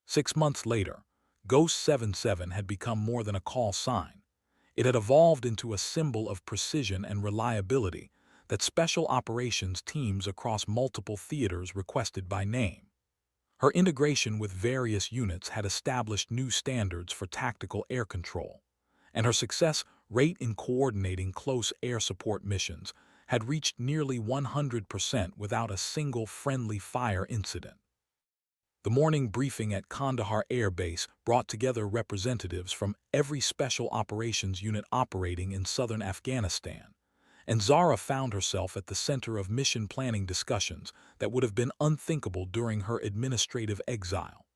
6 months later, Ghost 77 had become more than a call sign. It had evolved into a symbol of precision and reliability that special operations teams across multiple theaters requested by name. Her integration with various units had established new standards for tactical air control, and her success rate in coordinating close air support missions had reached nearly 100% without a single friendly fire incident. The morning briefing at Kandahar Air Base brought together representatives from every special operations unit operating in southern Afghanistan, and Zara found herself at the center of mission planning discussions that would have been unthinkable during her administrative exile.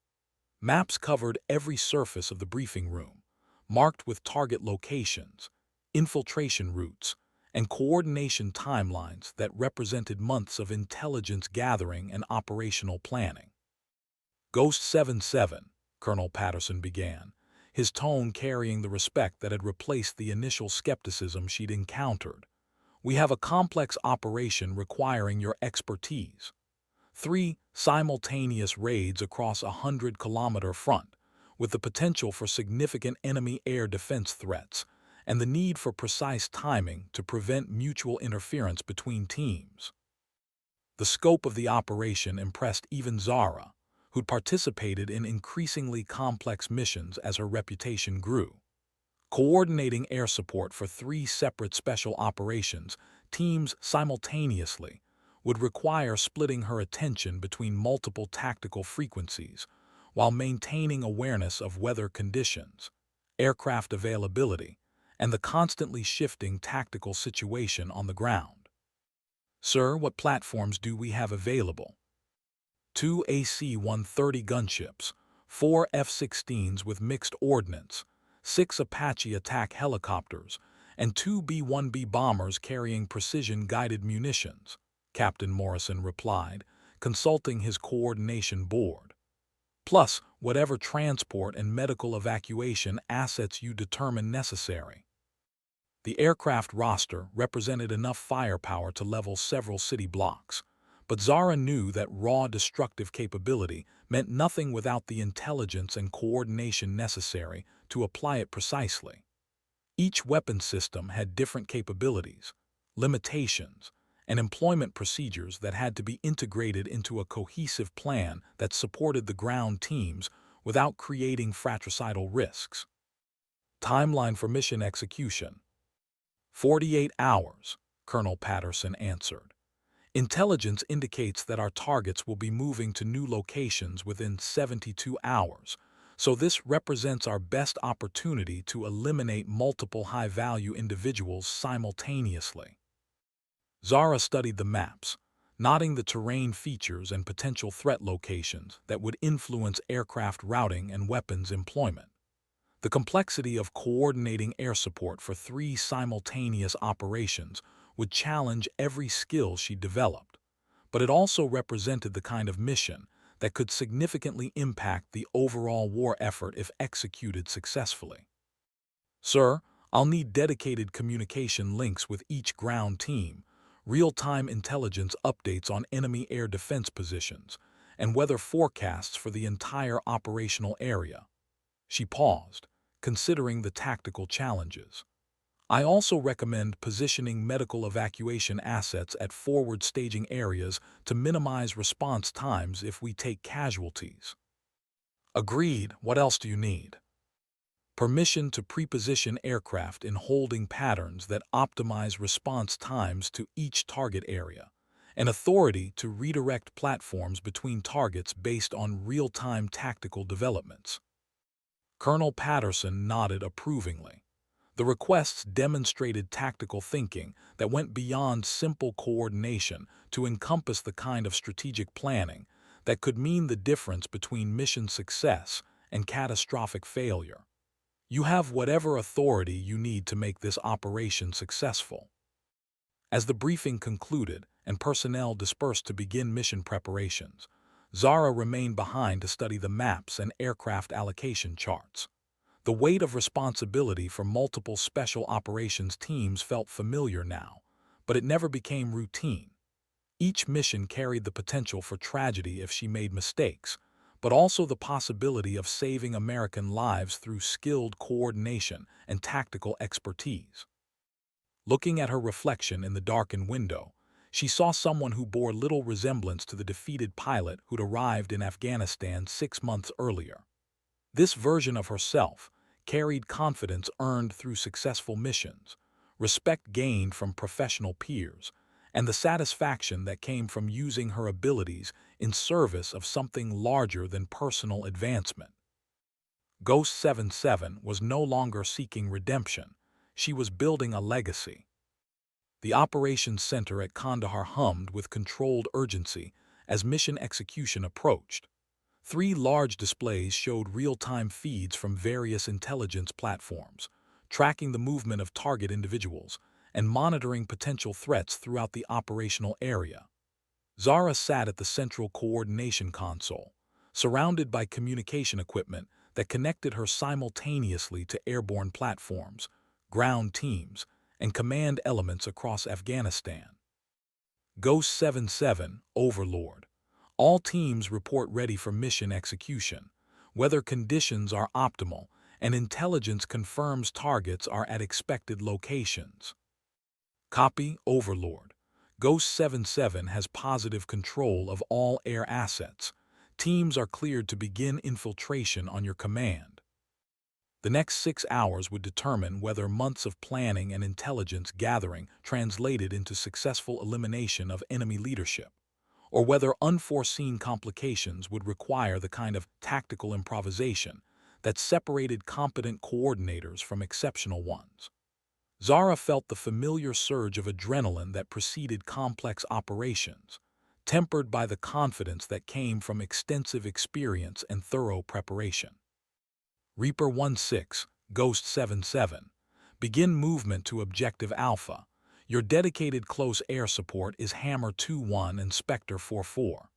Maps covered every surface of the briefing room, marked with target locations, infiltration routes, and coordination timelines that represented months of intelligence gathering and operational planning. Ghost 77, Colonel Patterson began, his tone carrying the respect that had replaced the initial skepticism she'd encountered. We have a complex operation requiring your expertise. 3 simultaneous raids across a 100-kilometer front, with the potential for significant enemy air defense threats, and the need for precise timing to prevent mutual interference between teams. The scope of the operation impressed even Zara, who'd participated in increasingly complex missions as her reputation grew. Coordinating air support for 3 separate special operations teams simultaneously would require splitting her attention between multiple tactical frequencies while maintaining awareness of weather conditions, aircraft availability, and the constantly shifting tactical situation on the ground. Sir, what platforms do we have available? 2 AC-130 gunships, 4 F-16s with mixed ordnance, 6 Apache attack helicopters, and 2 B-1B bombers carrying precision-guided munitions, Captain Morrison replied, consulting his coordination board. Plus, whatever transport and medical evacuation assets you determine necessary. The aircraft roster represented enough firepower to level several city blocks, but Zara knew that raw destructive capability meant nothing without the intelligence and coordination necessary to apply it precisely. Each weapon system had different capabilities, limitations, and employment procedures that had to be integrated into a cohesive plan that supported the ground teams without creating fratricidal risks. Timeline for mission execution: 48 hours, Colonel Patterson answered. Intelligence indicates that our targets will be moving to new locations within 72 hours, so this represents our best opportunity to eliminate multiple high-value individuals simultaneously. Zara studied the maps, noting the terrain features and potential threat locations that would influence aircraft routing and weapons employment. The complexity of coordinating air support for 3 simultaneous operations would challenge every skill she developed, but it also represented the kind of mission that could significantly impact the overall war effort if executed successfully. Sir, I'll need dedicated communication links with each ground team, real-time intelligence updates on enemy air defense positions, and weather forecasts for the entire operational area. She paused, considering the tactical challenges. I also recommend positioning medical evacuation assets at forward staging areas to minimize response times if we take casualties. Agreed. What else do you need? Permission to preposition aircraft in holding patterns that optimize response times to each target area, and authority to redirect platforms between targets based on real-time tactical developments. Colonel Patterson nodded approvingly. The requests demonstrated tactical thinking that went beyond simple coordination to encompass the kind of strategic planning that could mean the difference between mission success and catastrophic failure. You have whatever authority you need to make this operation successful. As the briefing concluded and personnel dispersed to begin mission preparations, Zara remained behind to study the maps and aircraft allocation charts. The weight of responsibility for multiple special operations teams felt familiar now, but it never became routine. Each mission carried the potential for tragedy if she made mistakes, but also the possibility of saving American lives through skilled coordination and tactical expertise. Looking at her reflection in the darkened window, she saw someone who bore little resemblance to the defeated pilot who'd arrived in Afghanistan 6 months earlier. This version of herself carried confidence earned through successful missions, respect gained from professional peers, and the satisfaction that came from using her abilities in service of something larger than personal advancement. Ghost 77 was no longer seeking redemption. She was building a legacy. The operations center at Kandahar hummed with controlled urgency as mission execution approached. 3 large displays showed real-time feeds from various intelligence platforms, tracking the movement of target individuals and monitoring potential threats throughout the operational area. Zara sat at the central coordination console, surrounded by communication equipment that connected her simultaneously to airborne platforms, ground teams, and command elements across Afghanistan. Ghost 77, Overlord. All teams report ready for mission execution. Weather conditions are optimal, and intelligence confirms targets are at expected locations. Copy, Overlord. Ghost 77 has positive control of all air assets. Teams are cleared to begin infiltration on your command. The next 6 hours would determine whether months of planning and intelligence gathering translated into successful elimination of enemy leadership, or whether unforeseen complications would require the kind of tactical improvisation that separated competent coordinators from exceptional ones. Zara felt the familiar surge of adrenaline that preceded complex operations, tempered by the confidence that came from extensive experience and thorough preparation. Reaper 16, Ghost 77. Begin movement to Objective Alpha. Your dedicated close air support is Hammer 21 and Spectre 44.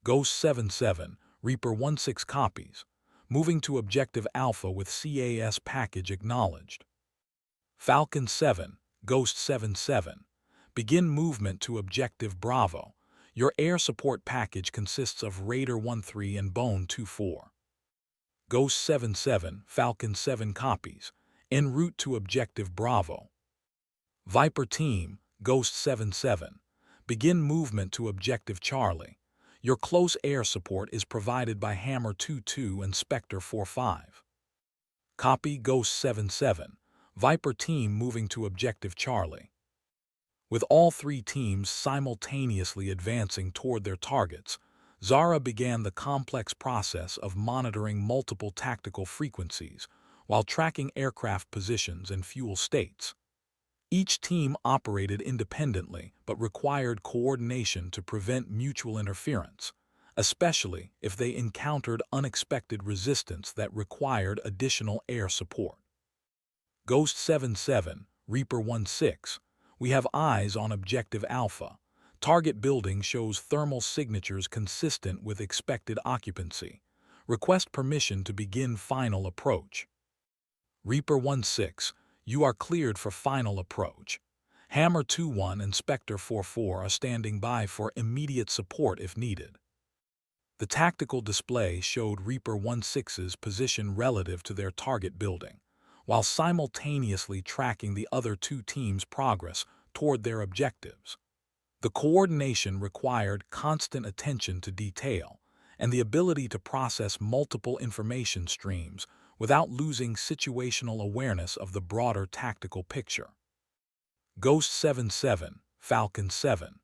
Ghost 77, Reaper 16 copies. Moving to Objective Alpha with CAS package acknowledged. Falcon 7, Ghost 77. Begin movement to Objective Bravo. Your air support package consists of Raider 13 and Bone 24. Ghost 77, Falcon 7 copies. En route to Objective Bravo. Viper Team, Ghost 77. Begin movement to Objective Charlie. Your close air support is provided by Hammer 22 and Spectre 45. Copy, Ghost 77. Viper Team moving to Objective Charlie. With all 3 teams simultaneously advancing toward their targets, Zara began the complex process of monitoring multiple tactical frequencies while tracking aircraft positions and fuel states. Each team operated independently but required coordination to prevent mutual interference, especially if they encountered unexpected resistance that required additional air support. Ghost 77, Reaper 16. We have eyes on Objective Alpha. Target building shows thermal signatures consistent with expected occupancy. Request permission to begin final approach. Reaper 16, you are cleared for final approach. Hammer 21 and Spectre 44 are standing by for immediate support if needed. The tactical display showed Reaper 16's position relative to their target building, while simultaneously tracking the other 2 teams' progress toward their objectives. The coordination required constant attention to detail and the ability to process multiple information streams without losing situational awareness of the broader tactical picture. Ghost 77, Falcon 7.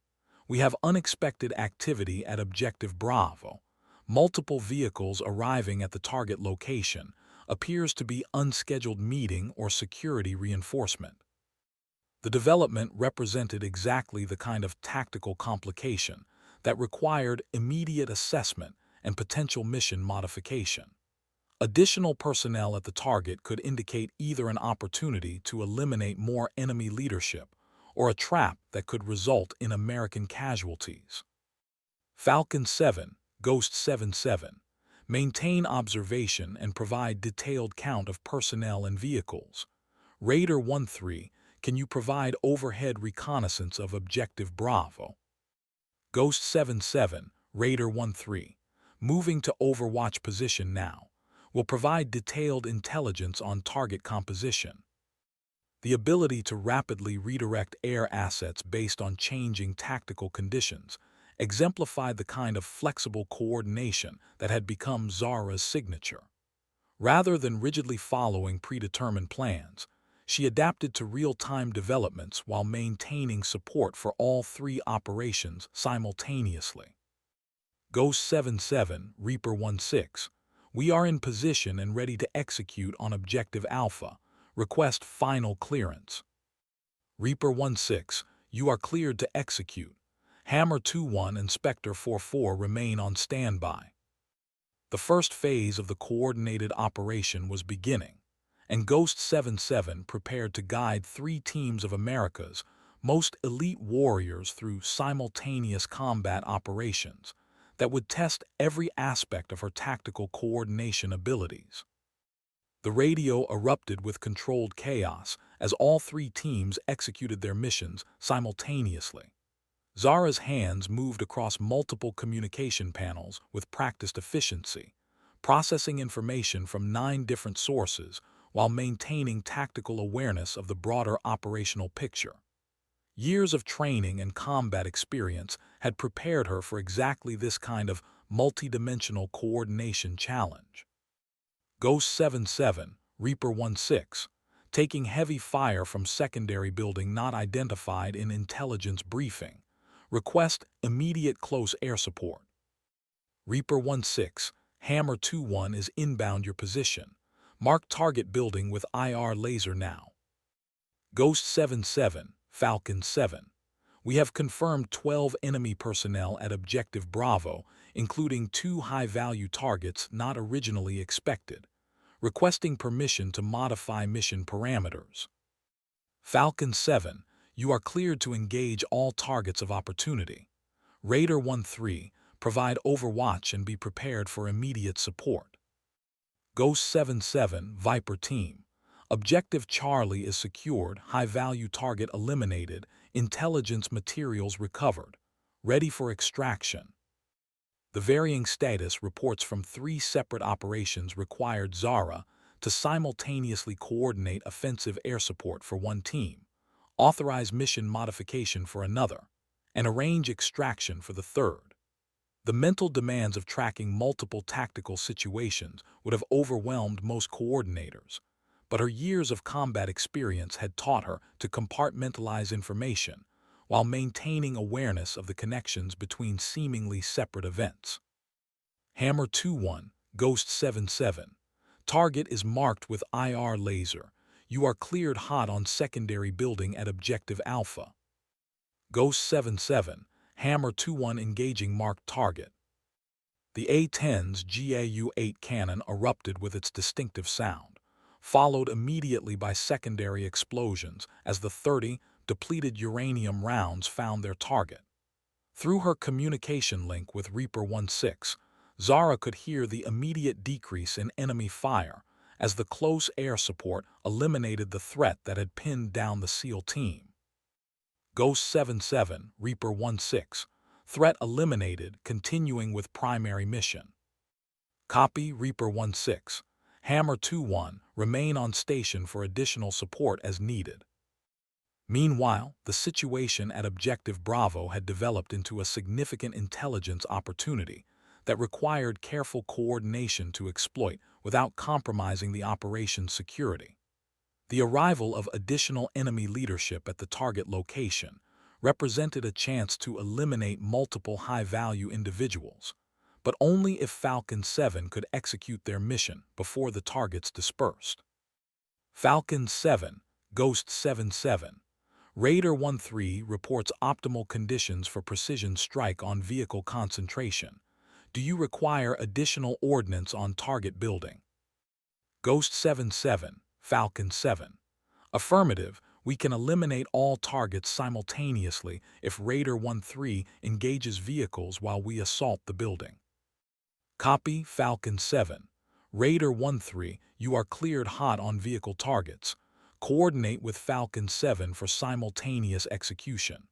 We have unexpected activity at Objective Bravo. Multiple vehicles arriving at the target location appears to be unscheduled meeting or security reinforcement. The development represented exactly the kind of tactical complication that required immediate assessment and potential mission modification. Additional personnel at the target could indicate either an opportunity to eliminate more enemy leadership or a trap that could result in American casualties. Falcon 7, Ghost 77. Maintain observation and provide detailed count of personnel and vehicles. Raider 13, can you provide overhead reconnaissance of Objective Bravo? Ghost 77, Raider 13. Moving to Overwatch position now will provide detailed intelligence on target composition. The ability to rapidly redirect air assets based on changing tactical conditions exemplified the kind of flexible coordination that had become Zara's signature. Rather than rigidly following predetermined plans, she adapted to real-time developments while maintaining support for all three operations simultaneously. Ghost 77, Reaper 16. We are in position and ready to execute on Objective Alpha. Request final clearance. Reaper 16, you are cleared to execute. Hammer 21 and Spectre 44 remain on standby. The first phase of the coordinated operation was beginning, and Ghost 77 prepared to guide three teams of America's most elite warriors through simultaneous combat operations that would test every aspect of her tactical coordination abilities. The radio erupted with controlled chaos as all three teams executed their missions simultaneously. Zara's hands moved across multiple communication panels with practiced efficiency, processing information from 9 different sources while maintaining tactical awareness of the broader operational picture. Years of training and combat experience had prepared her for exactly this kind of multidimensional coordination challenge. Ghost 77, Reaper 16, taking heavy fire from secondary building not identified in intelligence briefing. Request immediate close air support. Reaper 16, Hammer 21 is inbound your position. Mark target building with IR laser now. Ghost 77, Falcon 7. We have confirmed 12 enemy personnel at Objective Bravo, including 2 high-value targets not originally expected. Requesting permission to modify mission parameters. Falcon 7, you are cleared to engage all targets of opportunity. Raider 13, provide overwatch and be prepared for immediate support. Ghost 77, Viper Team. Objective Charlie is secured, high-value target eliminated, intelligence materials recovered. Ready for extraction. The varying status reports from 3 separate operations required Zara to simultaneously coordinate offensive air support for one team, authorize mission modification for another, and arrange extraction for the third. The mental demands of tracking multiple tactical situations would have overwhelmed most coordinators, but her years of combat experience had taught her to compartmentalize information while maintaining awareness of the connections between seemingly separate events. Hammer 21, Ghost 77. Target is marked with IR laser. You are cleared hot on secondary building at Objective Alpha. Ghost 77, Hammer 21 engaging marked target. The A-10's GAU-8 cannon erupted with its distinctive sound, followed immediately by secondary explosions as the 30 depleted uranium rounds found their target. Through her communication link with Reaper 16, Zara could hear the immediate decrease in enemy fire as the close air support eliminated the threat that had pinned down the SEAL team. Ghost 77, Reaper 16, threat eliminated, continuing with primary mission. Copy Reaper 16, Hammer 21, remain on station for additional support as needed. Meanwhile, the situation at Objective Bravo had developed into a significant intelligence opportunity that required careful coordination to exploit without compromising the operation's security. The arrival of additional enemy leadership at the target location represented a chance to eliminate multiple high-value individuals, but only if Falcon 7 could execute their mission before the targets dispersed. Falcon 7, Ghost 77. Raider 13 reports optimal conditions for precision strike on vehicle concentration. Do you require additional ordnance on target building? Ghost 77, Falcon 7. Affirmative, we can eliminate all targets simultaneously if Raider 13 engages vehicles while we assault the building. Copy Falcon 7. Raider 13, you are cleared hot on vehicle targets. Coordinate with Falcon 7 for simultaneous execution.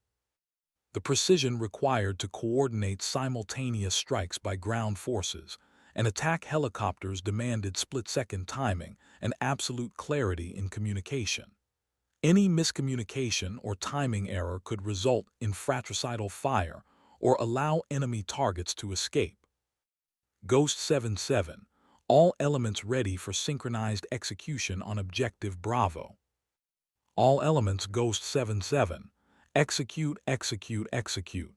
The precision required to coordinate simultaneous strikes by ground forces and attack helicopters demanded split-second timing and absolute clarity in communication. Any miscommunication or timing error could result in fratricidal fire or allow enemy targets to escape. Ghost 77. All elements ready for synchronized execution on Objective Bravo. All elements Ghost 77. Execute, execute, execute.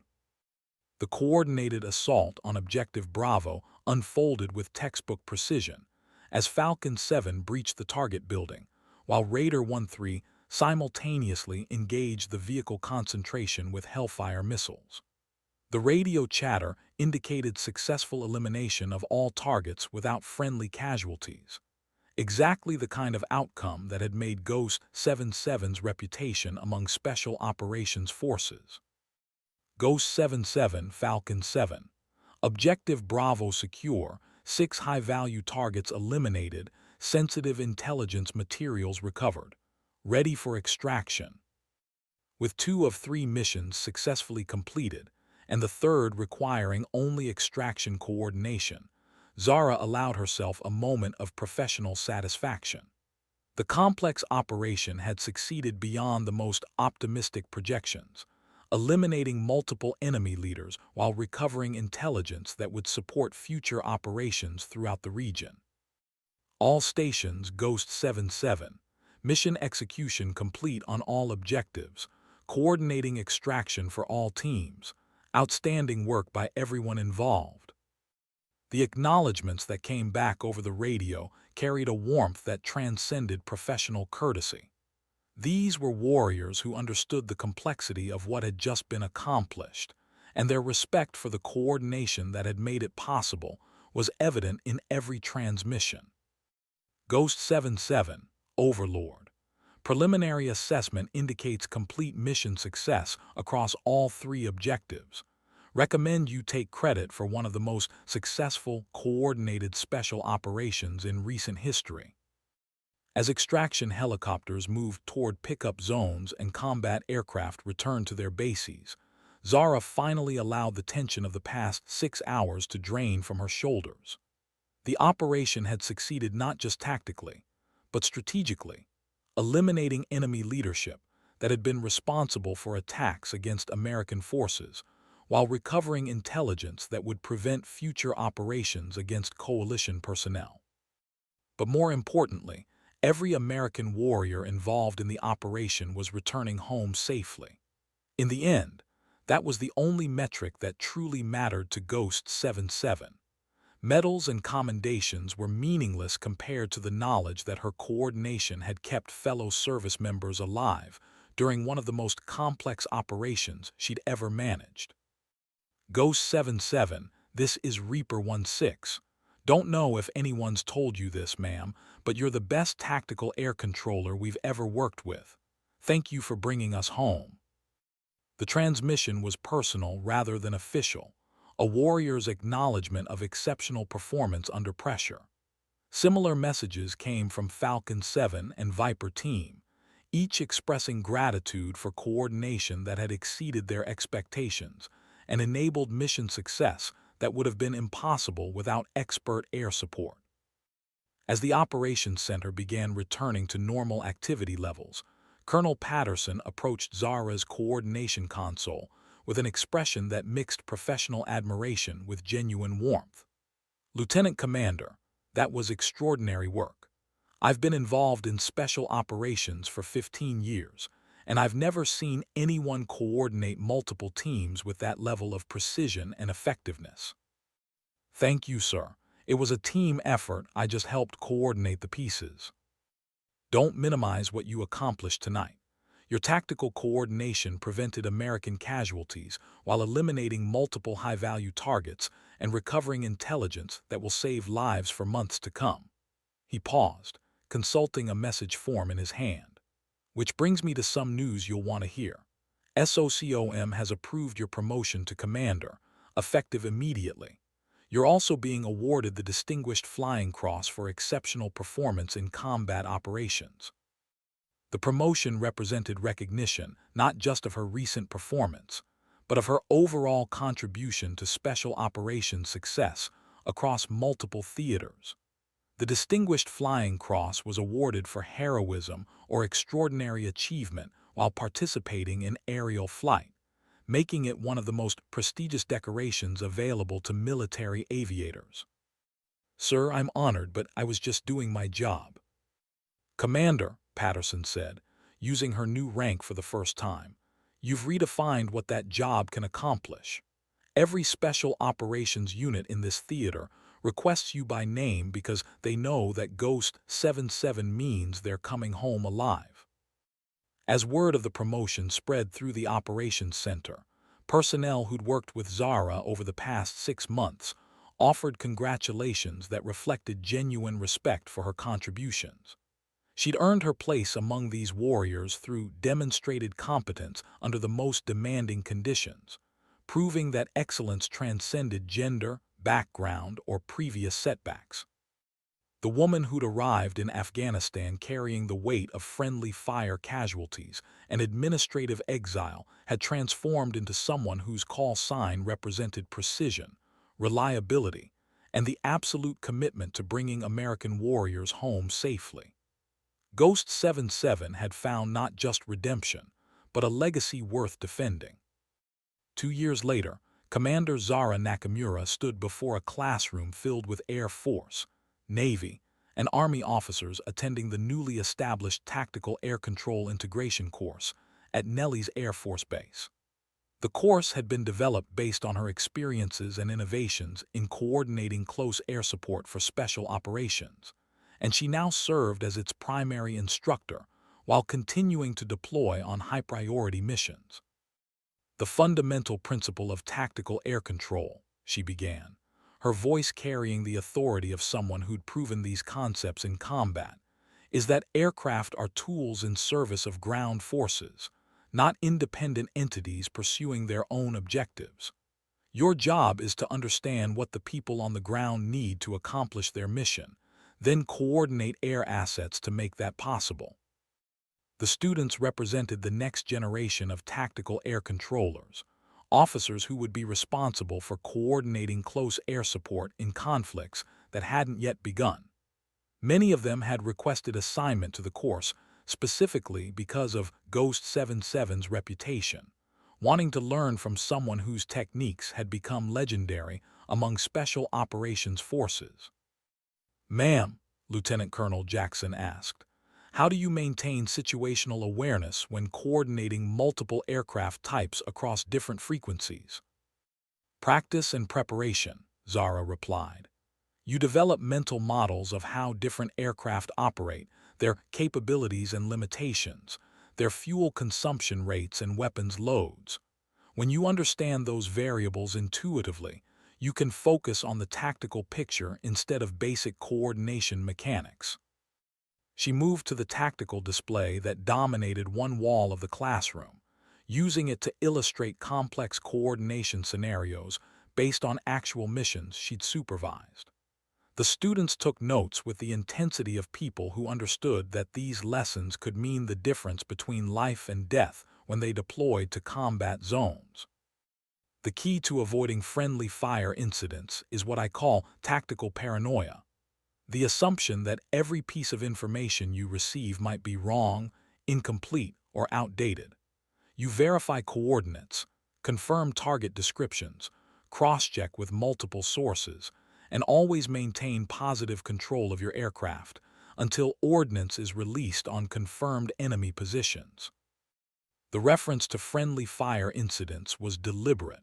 The coordinated assault on Objective Bravo unfolded with textbook precision as Falcon 7 breached the target building, while Raider 13 simultaneously engaged the vehicle concentration with Hellfire missiles. The radio chatter indicated successful elimination of all targets without friendly casualties, exactly the kind of outcome that had made Ghost 77's reputation among Special Operations Forces. Ghost 77 Falcon 7. Objective Bravo secure, 6 high-value targets eliminated, sensitive intelligence materials recovered, ready for extraction. With 2 of 3 missions successfully completed, and the third requiring only extraction coordination, Zara allowed herself a moment of professional satisfaction. The complex operation had succeeded beyond the most optimistic projections, eliminating multiple enemy leaders while recovering intelligence that would support future operations throughout the region. All stations Ghost 77. Mission execution complete on all objectives, coordinating extraction for all teams. Outstanding work by everyone involved. The acknowledgments that came back over the radio carried a warmth that transcended professional courtesy. These were warriors who understood the complexity of what had just been accomplished, and their respect for the coordination that had made it possible was evident in every transmission. Ghost 77, Overlord. Preliminary assessment indicates complete mission success across all 3 objectives. Recommend you take credit for one of the most successful, coordinated special operations in recent history. As extraction helicopters moved toward pickup zones and combat aircraft returned to their bases, Zara finally allowed the tension of the past 6 hours to drain from her shoulders. The operation had succeeded not just tactically, but strategically, eliminating enemy leadership that had been responsible for attacks against American forces, while recovering intelligence that would prevent future operations against coalition personnel. But more importantly, every American warrior involved in the operation was returning home safely. In the end, that was the only metric that truly mattered to Ghost 77. Medals and commendations were meaningless compared to the knowledge that her coordination had kept fellow service members alive during one of the most complex operations she'd ever managed. Ghost 77, this is Reaper 16. Don't know if anyone's told you this, ma'am, but you're the best tactical air controller we've ever worked with. Thank you for bringing us home. The transmission was personal rather than official, a warrior's acknowledgement of exceptional performance under pressure. Similar messages came from Falcon 7 and Viper Team, each expressing gratitude for coordination that had exceeded their expectations and enabled mission success that would have been impossible without expert air support. As the operations center began returning to normal activity levels, Colonel Patterson approached Zara's coordination console with an expression that mixed professional admiration with genuine warmth. Lieutenant Commander, that was extraordinary work. I've been involved in special operations for 15 years, and I've never seen anyone coordinate multiple teams with that level of precision and effectiveness. Thank you, sir. It was a team effort. I just helped coordinate the pieces. Don't minimize what you accomplished tonight. Your tactical coordination prevented American casualties while eliminating multiple high-value targets and recovering intelligence that will save lives for months to come. He paused, consulting a message form in his hand. Which brings me to some news you'll want to hear. SOCOM has approved your promotion to Commander, effective immediately. You're also being awarded the Distinguished Flying Cross for exceptional performance in combat operations. The promotion represented recognition not just of her recent performance, but of her overall contribution to special operations success across multiple theaters. The Distinguished Flying Cross was awarded for heroism or extraordinary achievement while participating in aerial flight, making it one of the most prestigious decorations available to military aviators. "Sir, I'm honored, but I was just doing my job." "Commander," Patterson said, using her new rank for the first time, "you've redefined what that job can accomplish. Every special operations unit in this theater requests you by name because they know that Ghost 77 means they're coming home alive." As word of the promotion spread through the operations center, personnel who'd worked with Zara over the past 6 months offered congratulations that reflected genuine respect for her contributions. She'd earned her place among these warriors through demonstrated competence under the most demanding conditions, proving that excellence transcended gender, background, or previous setbacks. The woman who'd arrived in Afghanistan carrying the weight of friendly fire casualties and administrative exile had transformed into someone whose call sign represented precision, reliability, and the absolute commitment to bringing American warriors home safely. Ghost 77 had found not just redemption, but a legacy worth defending. 2 years later, Commander Zara Nakamura stood before a classroom filled with Air Force, Navy, and Army officers attending the newly established Tactical Air Control Integration course at Nellis Air Force Base. The course had been developed based on her experiences and innovations in coordinating close air support for special operations, and she now served as its primary instructor while continuing to deploy on high-priority missions. "The fundamental principle of tactical air control," she began, her voice carrying the authority of someone who'd proven these concepts in combat, "is that aircraft are tools in service of ground forces, not independent entities pursuing their own objectives. Your job is to understand what the people on the ground need to accomplish their mission, then coordinate air assets to make that possible." The students represented the next generation of tactical air controllers, officers who would be responsible for coordinating close air support in conflicts that hadn't yet begun. Many of them had requested assignment to the course specifically because of Ghost 77's reputation, wanting to learn from someone whose techniques had become legendary among special operations forces. "Ma'am," Lieutenant Colonel Jackson asked, "how do you maintain situational awareness when coordinating multiple aircraft types across different frequencies?" "Practice and preparation," Zara replied. "You develop mental models of how different aircraft operate, their capabilities and limitations, their fuel consumption rates and weapons loads. When you understand those variables intuitively, you can focus on the tactical picture instead of basic coordination mechanics." She moved to the tactical display that dominated one wall of the classroom, using it to illustrate complex coordination scenarios based on actual missions she'd supervised. The students took notes with the intensity of people who understood that these lessons could mean the difference between life and death when they deployed to combat zones. "The key to avoiding friendly fire incidents is what I call tactical paranoia. The assumption that every piece of information you receive might be wrong, incomplete, or outdated. You verify coordinates, confirm target descriptions, cross-check with multiple sources, and always maintain positive control of your aircraft until ordnance is released on confirmed enemy positions." The reference to friendly fire incidents was deliberate,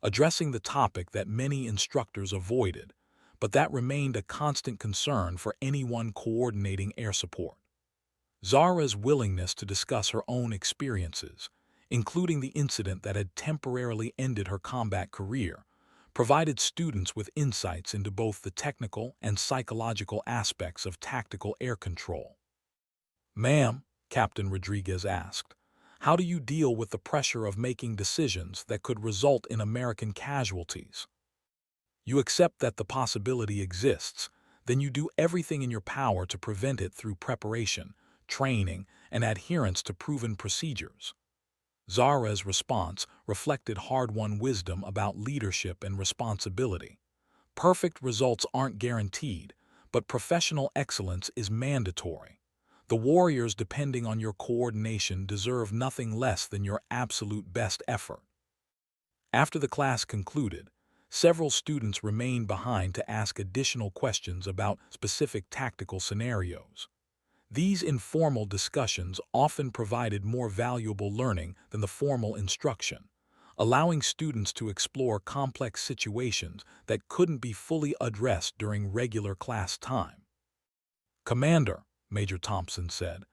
addressing the topic that many instructors avoided, but that remained a constant concern for anyone coordinating air support. Zara's willingness to discuss her own experiences, including the incident that had temporarily ended her combat career, provided students with insights into both the technical and psychological aspects of tactical air control. "Ma'am," Captain Rodriguez asked, "how do you deal with the pressure of making decisions that could result in American casualties? You accept that the possibility exists, then you do everything in your power to prevent it through preparation, training, and adherence to proven procedures." Zara's response reflected hard-won wisdom about leadership and responsibility. Perfect results aren't guaranteed, but professional excellence is mandatory. The warriors depending on your coordination deserve nothing less than your absolute best effort. After the class concluded, several students remained behind to ask additional questions about specific tactical scenarios. These informal discussions often provided more valuable learning than the formal instruction, allowing students to explore complex situations that couldn't be fully addressed during regular class time. "Commander," Major Thompson said,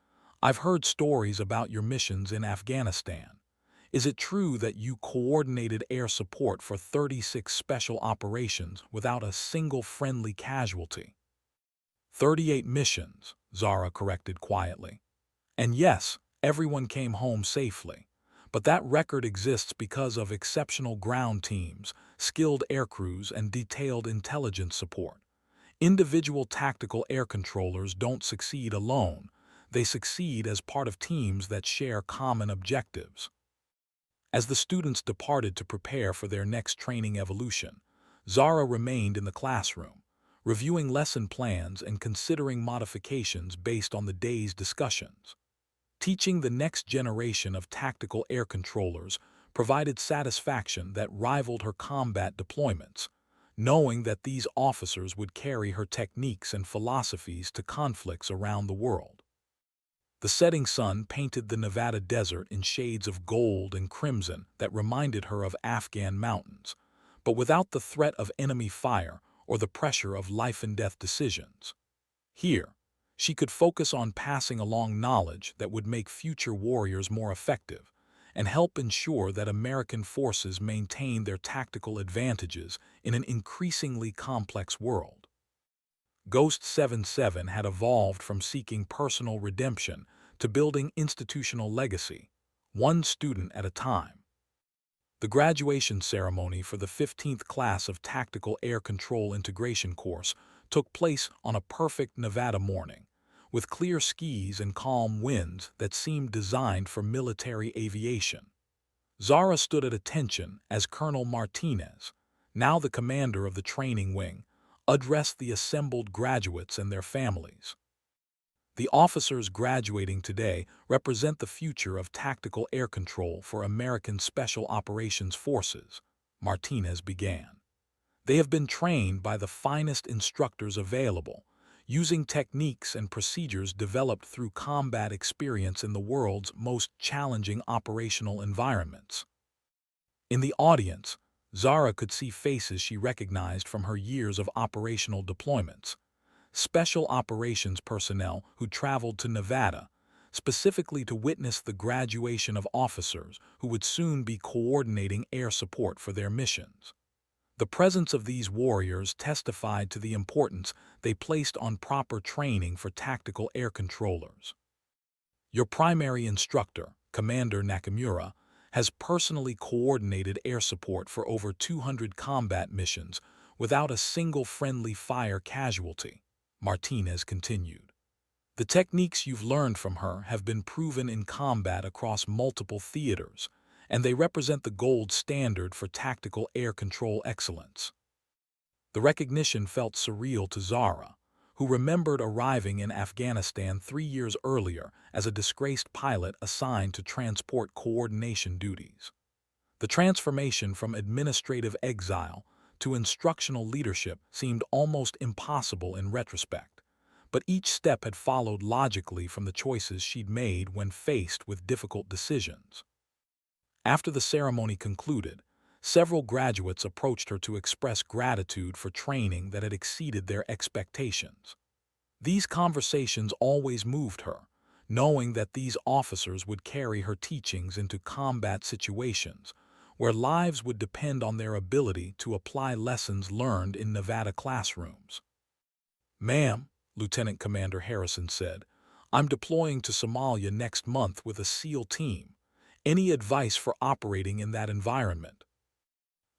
"I've heard stories about your missions in Afghanistan. Is it true that you coordinated air support for 36 special operations without a single friendly casualty?" 38 missions, Zara corrected quietly. "And yes, everyone came home safely. But that record exists because of exceptional ground teams, skilled aircrews, and detailed intelligence support. Individual tactical air controllers don't succeed alone. They succeed as part of teams that share common objectives." As the students departed to prepare for their next training evolution, Zara remained in the classroom, reviewing lesson plans and considering modifications based on the day's discussions. Teaching the next generation of tactical air controllers provided satisfaction that rivaled her combat deployments, knowing that these officers would carry her techniques and philosophies to conflicts around the world. The setting sun painted the Nevada desert in shades of gold and crimson that reminded her of Afghan mountains, but without the threat of enemy fire or the pressure of life-and-death decisions. Here, she could focus on passing along knowledge that would make future warriors more effective and help ensure that American forces maintain their tactical advantages in an increasingly complex world. Ghost 77 had evolved from seeking personal redemption to building institutional legacy, one student at a time. The graduation ceremony for the 15th class of Tactical Air Control Integration course took place on a perfect Nevada morning, with clear skies and calm winds that seemed designed for military aviation. Zara stood at attention as Colonel Martinez, now the commander of the training wing, addressed the assembled graduates and their families. "The officers graduating today represent the future of tactical air control for American Special Operations Forces," Martinez began. "They have been trained by the finest instructors available, using techniques and procedures developed through combat experience in the world's most challenging operational environments." In the audience, Zara could see faces she recognized from her years of operational deployments. Special operations personnel who traveled to Nevada, specifically to witness the graduation of officers who would soon be coordinating air support for their missions. The presence of these warriors testified to the importance they placed on proper training for tactical air controllers. "Your primary instructor, Commander Nakamura, has personally coordinated air support for over 200 combat missions without a single friendly fire casualty," Martinez continued. "The techniques you've learned from her have been proven in combat across multiple theaters, and they represent the gold standard for tactical air control excellence." The recognition felt surreal to Zara, who remembered arriving in Afghanistan 3 years earlier as a disgraced pilot assigned to transport coordination duties. The transformation from administrative exile to instructional leadership seemed almost impossible in retrospect, but each step had followed logically from the choices she'd made when faced with difficult decisions. After the ceremony concluded, several graduates approached her to express gratitude for training that had exceeded their expectations. These conversations always moved her, knowing that these officers would carry her teachings into combat situations where lives would depend on their ability to apply lessons learned in Nevada classrooms. "Ma'am," Lieutenant Commander Harrison said, "I'm deploying to Somalia next month with a SEAL team. Any advice for operating in that environment?"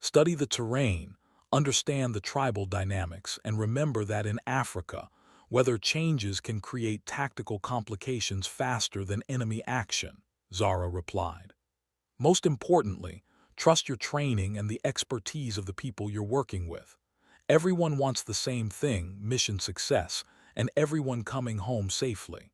"Study the terrain, understand the tribal dynamics, and remember that in Africa, weather changes can create tactical complications faster than enemy action," Zara replied. Most importantly, trust your training and the expertise of the people you're working with. Everyone wants the same thing, mission success, and everyone coming home safely.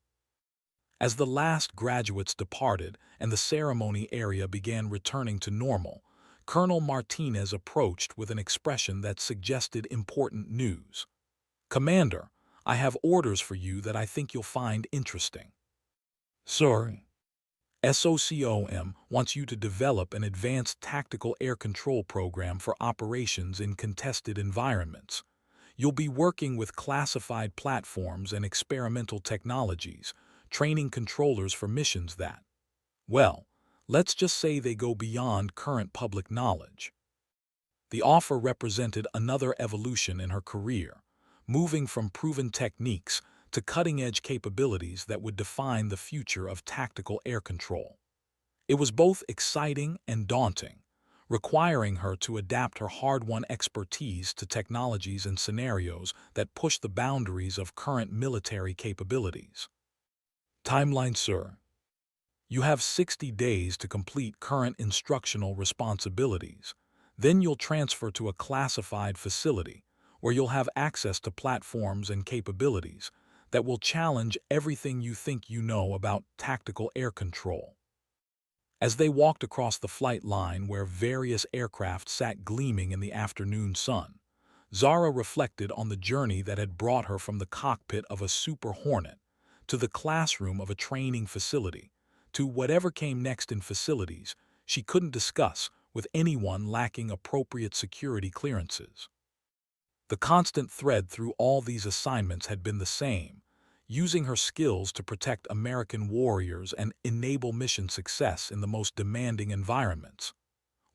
As the last graduates departed and the ceremony area began returning to normal, Colonel Martinez approached with an expression that suggested important news. "Commander, I have orders for you that I think you'll find interesting." "Sorry." SOCOM wants you to develop an advanced tactical air control program for operations in contested environments. You'll be working with classified platforms and experimental technologies, training controllers for missions that, well, let's just say they go beyond current public knowledge. The offer represented another evolution in her career, moving from proven techniques to cutting-edge capabilities that would define the future of tactical air control. It was both exciting and daunting, requiring her to adapt her hard-won expertise to technologies and scenarios that push the boundaries of current military capabilities. Timeline, sir. You have 60 days to complete current instructional responsibilities. Then you'll transfer to a classified facility where you'll have access to platforms and capabilities that will challenge everything you think you know about tactical air control. As they walked across the flight line where various aircraft sat gleaming in the afternoon sun, Zara reflected on the journey that had brought her from the cockpit of a Super Hornet to the classroom of a training facility, to whatever came next in facilities she couldn't discuss with anyone lacking appropriate security clearances. The constant thread through all these assignments had been the same: using her skills to protect American warriors and enable mission success in the most demanding environments.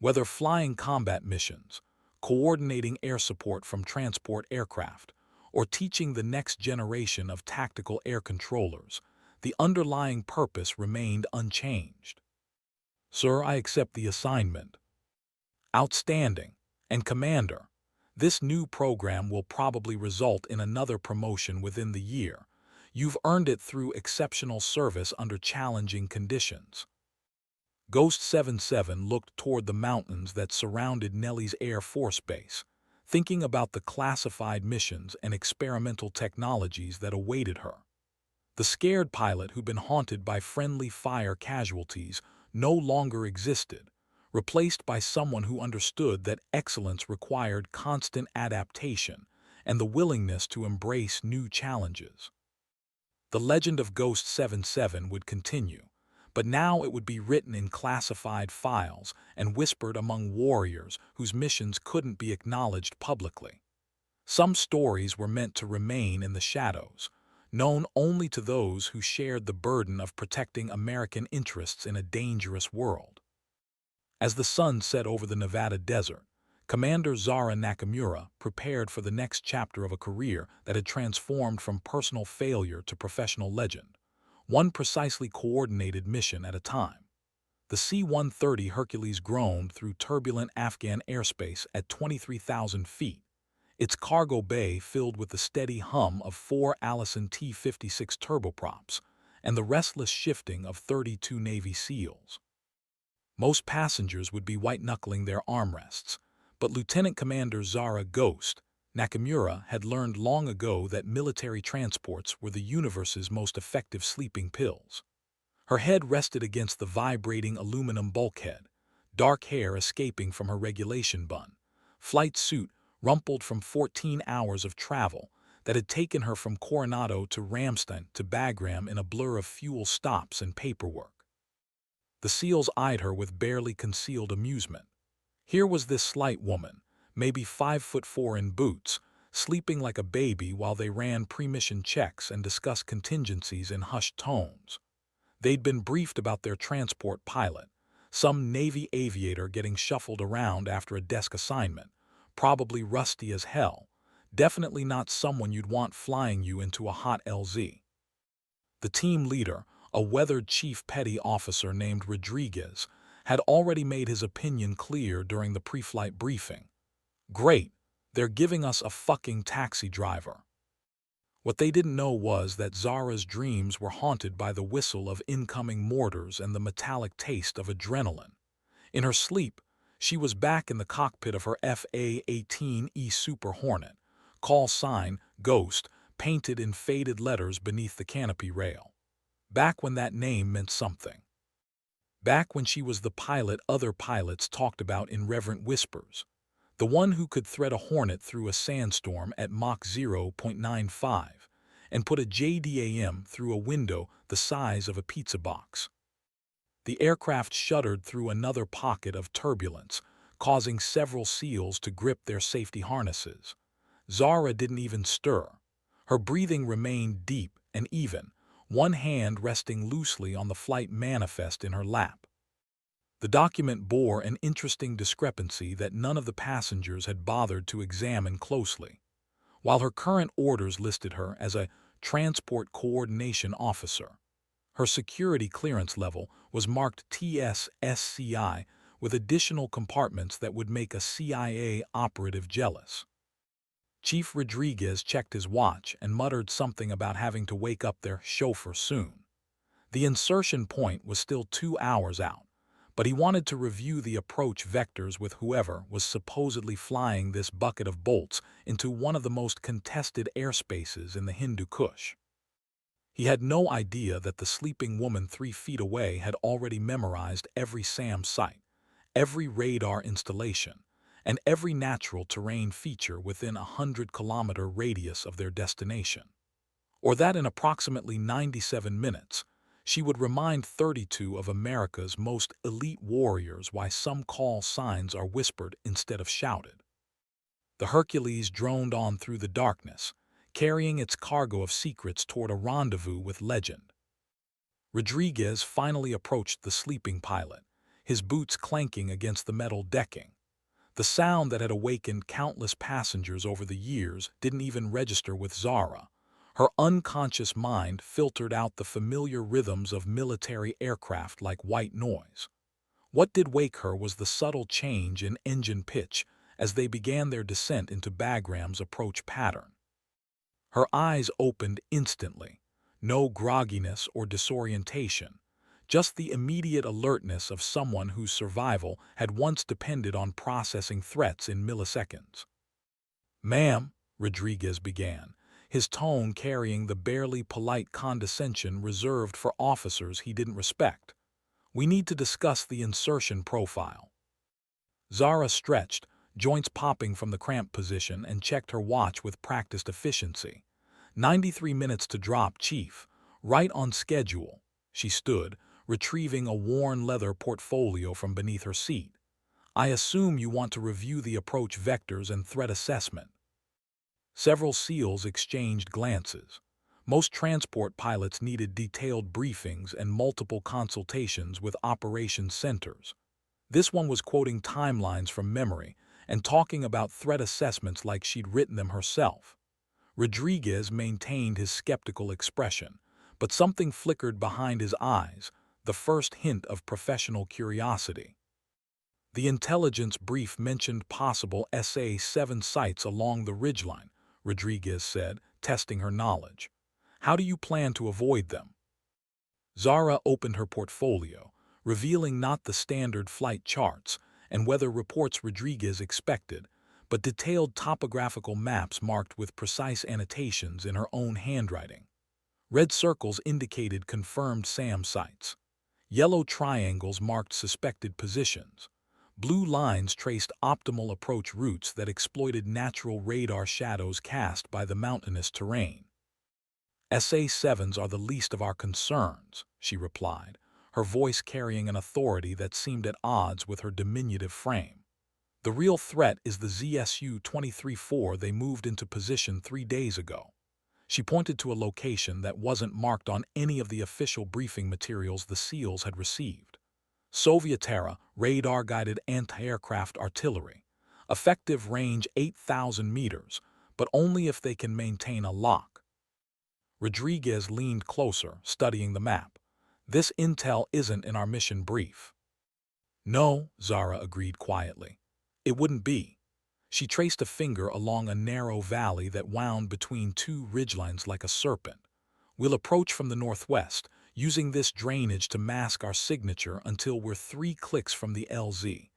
Whether flying combat missions, coordinating air support from transport aircraft, or teaching the next generation of tactical air controllers, the underlying purpose remained unchanged. "Sir, I accept the assignment." "Outstanding. And Commander, this new program will probably result in another promotion within the year. You've earned it through exceptional service under challenging conditions." Ghost 77 looked toward the mountains that surrounded Nelly's Air Force Base, thinking about the classified missions and experimental technologies that awaited her. The scared pilot who'd been haunted by friendly fire casualties no longer existed, replaced by someone who understood that excellence required constant adaptation and the willingness to embrace new challenges. The legend of Ghost 77 would continue, but now it would be written in classified files and whispered among warriors whose missions couldn't be acknowledged publicly. Some stories were meant to remain in the shadows, known only to those who shared the burden of protecting American interests in a dangerous world. As the sun set over the Nevada desert, Commander Zara Nakamura prepared for the next chapter of a career that had transformed from personal failure to professional legend, one precisely coordinated mission at a time. The C-130 Hercules groaned through turbulent Afghan airspace at 23,000 feet, its cargo bay filled with the steady hum of 4 Allison T-56 turboprops and the restless shifting of 32 Navy SEALs. Most passengers would be white-knuckling their armrests, but Lieutenant Commander Zara "Ghost" Nakamura had learned long ago that military transports were the universe's most effective sleeping pills. Her head rested against the vibrating aluminum bulkhead, dark hair escaping from her regulation bun, flight suit rumpled from 14 hours of travel that had taken her from Coronado to Ramstein to Bagram in a blur of fuel stops and paperwork. The SEALs eyed her with barely concealed amusement. Here was this slight woman, maybe 5'4" in boots, sleeping like a baby while they ran pre-mission checks and discussed contingencies in hushed tones. They'd been briefed about their transport pilot, some Navy aviator getting shuffled around after a desk assignment, probably rusty as hell, definitely not someone you'd want flying you into a hot LZ. The team leader, a weathered chief petty officer named Rodriguez, had already made his opinion clear during the pre-flight briefing. "Great, they're giving us a fucking taxi driver." What they didn't know was that Zara's dreams were haunted by the whistle of incoming mortars and the metallic taste of adrenaline. In her sleep, she was back in the cockpit of her FA-18E Super Hornet, Callsign Ghost, painted in faded letters beneath the canopy rail. Back when that name meant something. Back when she was the pilot other pilots talked about in reverent whispers. The one who could thread a Hornet through a sandstorm at Mach 0.95 and put a JDAM through a window the size of a pizza box. The aircraft shuddered through another pocket of turbulence, causing several SEALs to grip their safety harnesses. Zara didn't even stir. Her breathing remained deep and even, one hand resting loosely on the flight manifest in her lap. The document bore an interesting discrepancy that none of the passengers had bothered to examine closely. While her current orders listed her as a Transport Coordination Officer, her security clearance level was marked TS-SCI with additional compartments that would make a CIA operative jealous. Chief Rodriguez checked his watch and muttered something about having to wake up their chauffeur soon. The insertion point was still 2 hours out, but he wanted to review the approach vectors with whoever was supposedly flying this bucket of bolts into one of the most contested airspaces in the Hindu Kush. He had no idea that the sleeping woman 3 feet away had already memorized every SAM site, every radar installation, and every natural terrain feature within a 100-kilometer radius of their destination. Or that in approximately 97 minutes, she would remind 32 of America's most elite warriors why some call signs are whispered instead of shouted. The Hercules droned on through the darkness, carrying its cargo of secrets toward a rendezvous with legend. Rodriguez finally approached the sleeping pilot, his boots clanking against the metal decking. The sound that had awakened countless passengers over the years didn't even register with Zara. Her unconscious mind filtered out the familiar rhythms of military aircraft like white noise. What did wake her was the subtle change in engine pitch as they began their descent into Bagram's approach pattern. Her eyes opened instantly, no grogginess or disorientation, just the immediate alertness of someone whose survival had once depended on processing threats in milliseconds. "Ma'am," Rodriguez began, his tone carrying the barely polite condescension reserved for officers he didn't respect. "We need to discuss the insertion profile." Zara stretched, joints popping from the cramped position, and checked her watch with practiced efficiency. 93 minutes to drop, Chief. Right on schedule. She stood, retrieving a worn leather portfolio from beneath her seat. "I assume you want to review the approach vectors and threat assessment." Several SEALs exchanged glances. Most transport pilots needed detailed briefings and multiple consultations with operations centers. This one was quoting timelines from memory and talking about threat assessments like she'd written them herself. Rodriguez maintained his skeptical expression, but something flickered behind his eyes, the first hint of professional curiosity. "The intelligence brief mentioned possible SA-7 sites along the ridgeline," Rodriguez said, testing her knowledge. "How do you plan to avoid them?" Zara opened her portfolio, revealing not the standard flight charts and weather reports Rodriguez expected, but detailed topographical maps marked with precise annotations in her own handwriting. Red circles indicated confirmed SAM sites. Yellow triangles marked suspected positions. Blue lines traced optimal approach routes that exploited natural radar shadows cast by the mountainous terrain. "SA-7s are the least of our concerns," she replied, her voice carrying an authority that seemed at odds with her diminutive frame. "The real threat is the ZSU-23-4 they moved into position 3 days ago." She pointed to a location that wasn't marked on any of the official briefing materials the SEALs had received. "Sovietera, radar-guided anti-aircraft artillery. Effective range 8,000 meters, but only if they can maintain a lock." Rodriguez leaned closer, studying the map. "This intel isn't in our mission brief." "No," Zara agreed quietly. "It wouldn't be." She traced a finger along a narrow valley that wound between 2 ridgelines like a serpent. "We'll approach from the northwest, using this drainage to mask our signature until we're 3 clicks from the LZ.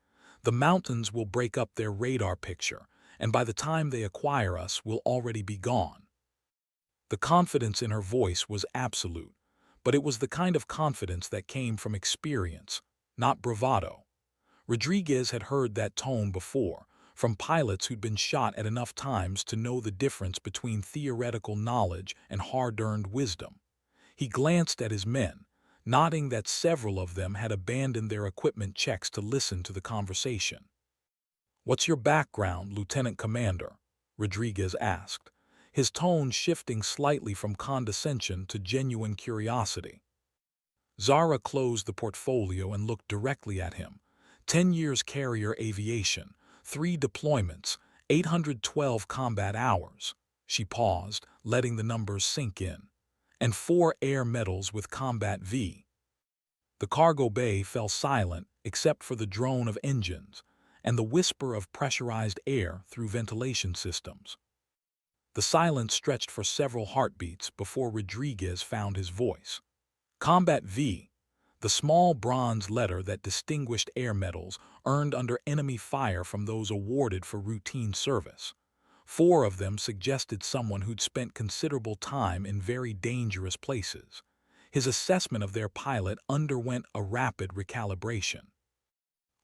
The mountains will break up their radar picture, and by the time they acquire us, we'll already be gone." The confidence in her voice was absolute, but it was the kind of confidence that came from experience, not bravado. Rodriguez had heard that tone before, from pilots who'd been shot at enough times to know the difference between theoretical knowledge and hard-earned wisdom. He glanced at his men, noting that several of them had abandoned their equipment checks to listen to the conversation. "What's your background, Lieutenant Commander?" Rodriguez asked, his tone shifting slightly from condescension to genuine curiosity. Zara closed the portfolio and looked directly at him. 10 years carrier aviation, 3 deployments, 812 combat hours. She paused, letting the numbers sink in. And 4 air medals with Combat V. The cargo bay fell silent except for the drone of engines and the whisper of pressurized air through ventilation systems. The silence stretched for several heartbeats before Rodriguez found his voice. Combat V, the small bronze letter that distinguished air medals earned under enemy fire from those awarded for routine service. 4 of them suggested someone who'd spent considerable time in very dangerous places. His assessment of their pilot underwent a rapid recalibration.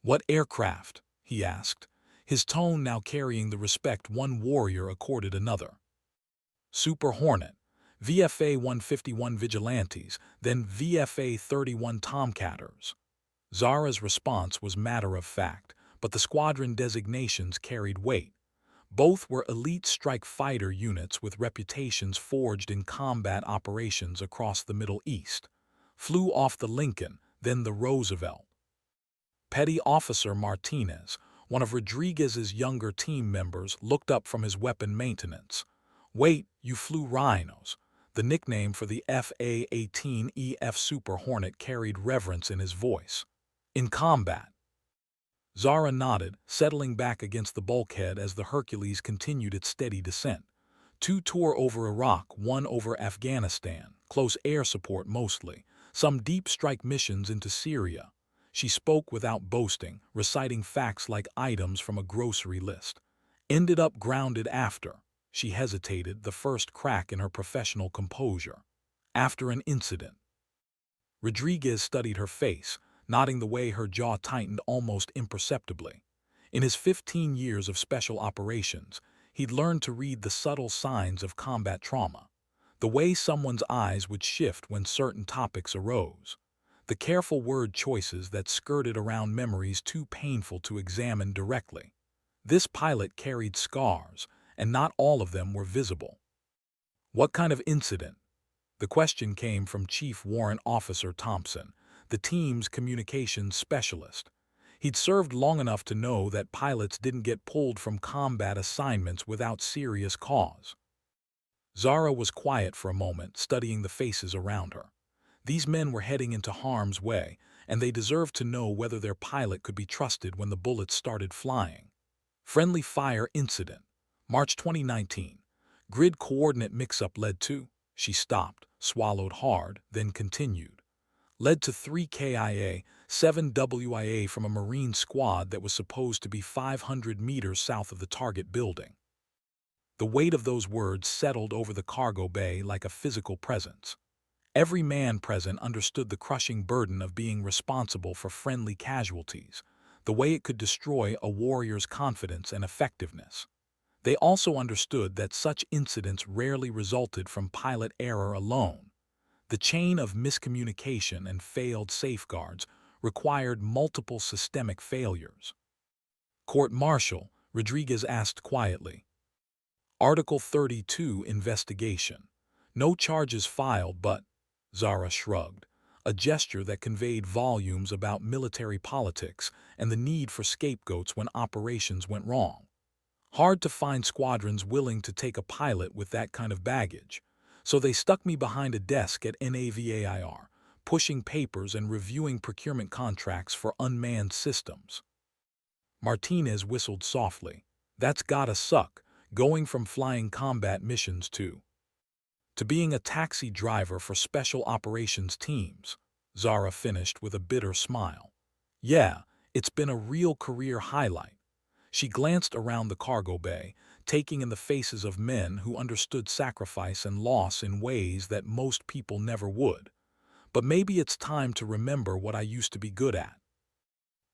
"What aircraft?" he asked, his tone now carrying the respect one warrior accorded another. "Super Hornet, VFA 151 Vigilantes, then VFA 31 Tomcatters." Zara's response was matter-of-fact, but the squadron designations carried weight. Both were elite strike fighter units with reputations forged in combat operations across the Middle East. Flew off the Lincoln, then the Roosevelt. Petty Officer Martinez, one of Rodriguez's younger team members, looked up from his weapon maintenance. "Wait, you flew Rhinos." The nickname for the FA-18EF Super Hornet carried reverence in his voice. "In combat." Zara nodded, settling back against the bulkhead as the Hercules continued its steady descent. 2 tour over Iraq, 1 over Afghanistan, close air support mostly, some deep strike missions into Syria. She spoke without boasting, reciting facts like items from a grocery list. "Ended up grounded after." She hesitated, the first crack in her professional composure. "After an incident." Rodriguez studied her face, nodding the way her jaw tightened almost imperceptibly. In his 15 years of special operations, he'd learned to read the subtle signs of combat trauma. The way someone's eyes would shift when certain topics arose. The careful word choices that skirted around memories too painful to examine directly. This pilot carried scars, and not all of them were visible. "What kind of incident?" The question came from Chief Warrant Officer Thompson, the team's communications specialist. He'd served long enough to know that pilots didn't get pulled from combat assignments without serious cause. Zara was quiet for a moment, studying the faces around her. These men were heading into harm's way, and they deserved to know whether their pilot could be trusted when the bullets started flying. "Friendly fire incident. March 2019. Grid coordinate mix-up led to..." She stopped, swallowed hard, then continued. "Led to 3 KIA, 7 WIA from a Marine squad that was supposed to be 500 meters south of the target building." The weight of those words settled over the cargo bay like a physical presence. Every man present understood the crushing burden of being responsible for friendly casualties, the way it could destroy a warrior's confidence and effectiveness. They also understood that such incidents rarely resulted from pilot error alone. The chain of miscommunication and failed safeguards required multiple systemic failures. "Court-martial," Rodriguez asked quietly. "Article 32 investigation. No charges filed but..." Zara shrugged, a gesture that conveyed volumes about military politics and the need for scapegoats when operations went wrong. Hard to find squadrons willing to take a pilot with that kind of baggage, so they stuck me behind a desk at NAVAIR, pushing papers and reviewing procurement contracts for unmanned systems. Martinez whistled softly. "That's gotta suck, going from flying combat missions to..." to being a taxi driver for special operations teams, Zara finished with a bitter smile. Yeah, it's been a real career highlight. She glanced around the cargo bay, taking in the faces of men who understood sacrifice and loss in ways that most people never would. But maybe it's time to remember what I used to be good at.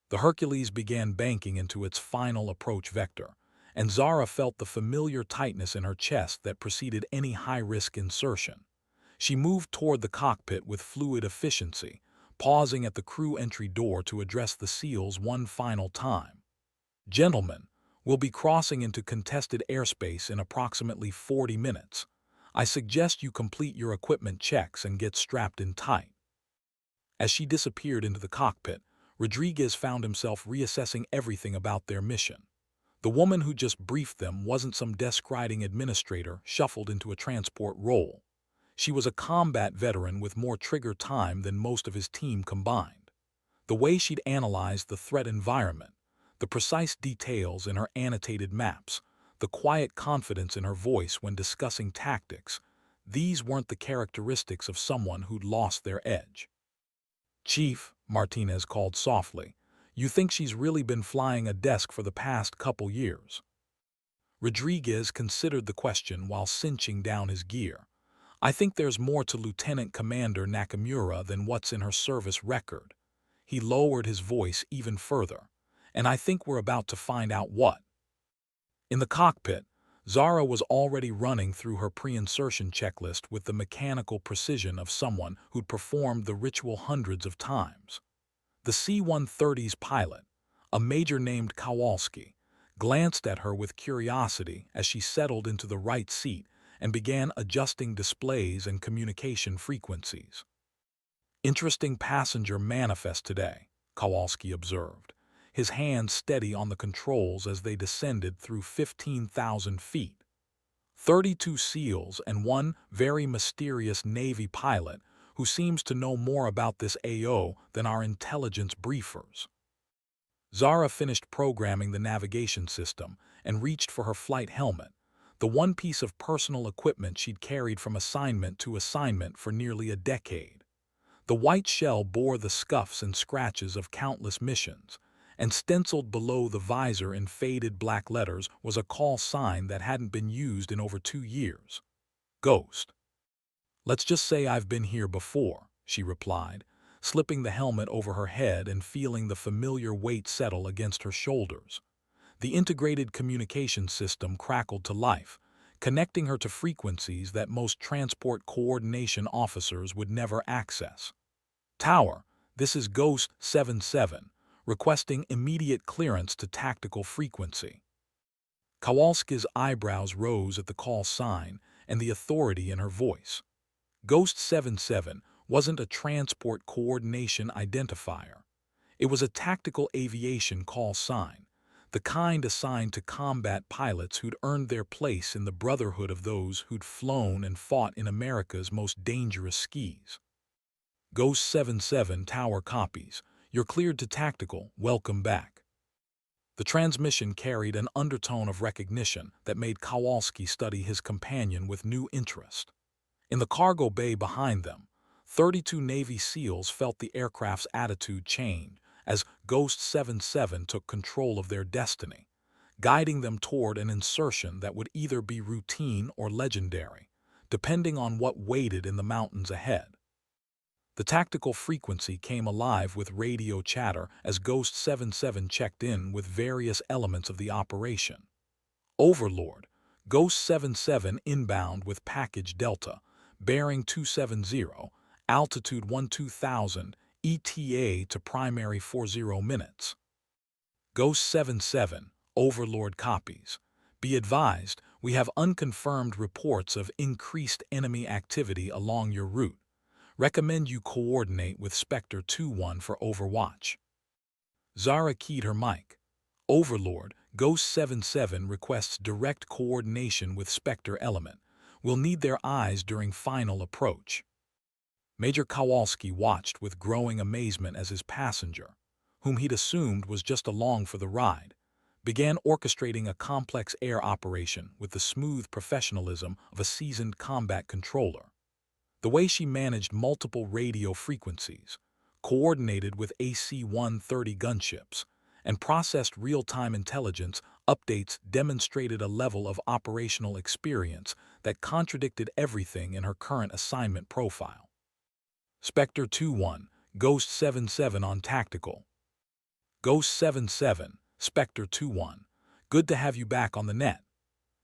The Hercules began banking into its final approach vector, and Zara felt the familiar tightness in her chest that preceded any high-risk insertion. She moved toward the cockpit with fluid efficiency, pausing at the crew entry door to address the SEALs one final time. Gentlemen, we'll be crossing into contested airspace in approximately 40 minutes. I suggest you complete your equipment checks and get strapped in tight. As she disappeared into the cockpit, Rodriguez found himself reassessing everything about their mission. The woman who just briefed them wasn't some desk-riding administrator shuffled into a transport role. She was a combat veteran with more trigger time than most of his team combined. The way she'd analyzed the threat environment, the precise details in her annotated maps, the quiet confidence in her voice when discussing tactics, these weren't the characteristics of someone who'd lost their edge. "Chief," Martinez called softly, "you think she's really been flying a desk for the past couple years?" Rodriguez considered the question while cinching down his gear. "I think there's more to Lieutenant Commander Nakamura than what's in her service record." He lowered his voice even further. "And I think we're about to find out what." In the cockpit, Zara was already running through her pre-insertion checklist with the mechanical precision of someone who'd performed the ritual hundreds of times. The C-130's pilot, a major named Kowalski, glanced at her with curiosity as she settled into the right seat and began adjusting displays and communication frequencies. "Interesting passenger manifest today," Kowalski observed, his hands steady on the controls as they descended through 15,000 feet. 32 SEALs and one very mysterious Navy pilot who seems to know more about this AO than our intelligence briefers. Zara finished programming the navigation system and reached for her flight helmet, the one piece of personal equipment she'd carried from assignment to assignment for nearly a decade. The white shell bore the scuffs and scratches of countless missions, and stenciled below the visor in faded black letters was a call sign that hadn't been used in over 2 years. "Ghost." "Let's just say I've been here before," she replied, slipping the helmet over her head and feeling the familiar weight settle against her shoulders. The integrated communication system crackled to life, connecting her to frequencies that most transport coordination officers would never access. "Tower, this is Ghost 77, requesting immediate clearance to tactical frequency." Kowalski's eyebrows rose at the call sign and the authority in her voice. Ghost 77 wasn't a transport coordination identifier. It was a tactical aviation call sign, the kind assigned to combat pilots who'd earned their place in the brotherhood of those who'd flown and fought in America's most dangerous skis. "Ghost 77 Tower copies. You're cleared to tactical. Welcome back." The transmission carried an undertone of recognition that made Kowalski study his companion with new interest. In the cargo bay behind them, 32 Navy SEALs felt the aircraft's attitude change as Ghost 77 took control of their destiny, guiding them toward an insertion that would either be routine or legendary, depending on what waited in the mountains ahead. The tactical frequency came alive with radio chatter as Ghost 77 checked in with various elements of the operation. "Overlord, Ghost 77 inbound with package Delta, bearing 270, altitude 12,000, ETA to primary 40 minutes. Ghost 77, Overlord copies. Be advised, we have unconfirmed reports of increased enemy activity along your route. Recommend you coordinate with Spectre 2-1 for Overwatch." Zara keyed her mic. "Overlord, Ghost 77 requests direct coordination with Spectre Element. We'll need their eyes during final approach." Major Kowalski watched with growing amazement as his passenger, whom he'd assumed was just along for the ride, began orchestrating a complex air operation with the smooth professionalism of a seasoned combat controller. The way she managed multiple radio frequencies, coordinated with AC-130 gunships, and processed real-time intelligence updates demonstrated a level of operational experience that contradicted everything in her current assignment profile. Spectre 2-1, Ghost 7-7 on Tactical. Ghost 7-7, Spectre 2-1. Good to have you back on the net.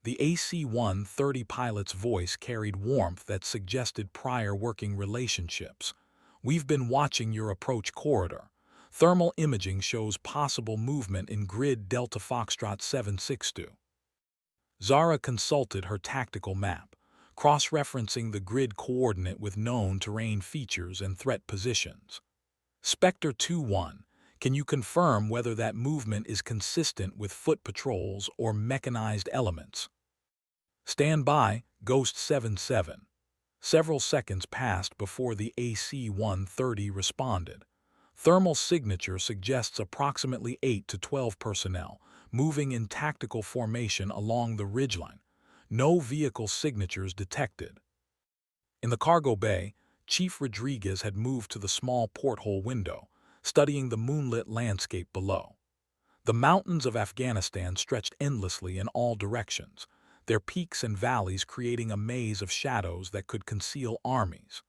The AC-130 pilot's voice carried warmth that suggested prior working relationships. We've been watching your approach corridor. Thermal imaging shows possible movement in grid Delta Foxtrot 762. Zara consulted her tactical map, cross-referencing the grid coordinate with known terrain features and threat positions. Spectre 2-1, can you confirm whether that movement is consistent with foot patrols or mechanized elements? Stand by, Ghost 7-7. Several seconds passed before the AC-130 responded. Thermal signature suggests approximately 8 to 12 personnel, moving in tactical formation along the ridgeline. No vehicle signatures detected. In the cargo bay, Chief Rodriguez had moved to the small porthole window, studying the moonlit landscape below. The mountains of Afghanistan stretched endlessly in all directions, their peaks and valleys creating a maze of shadows that could conceal armies.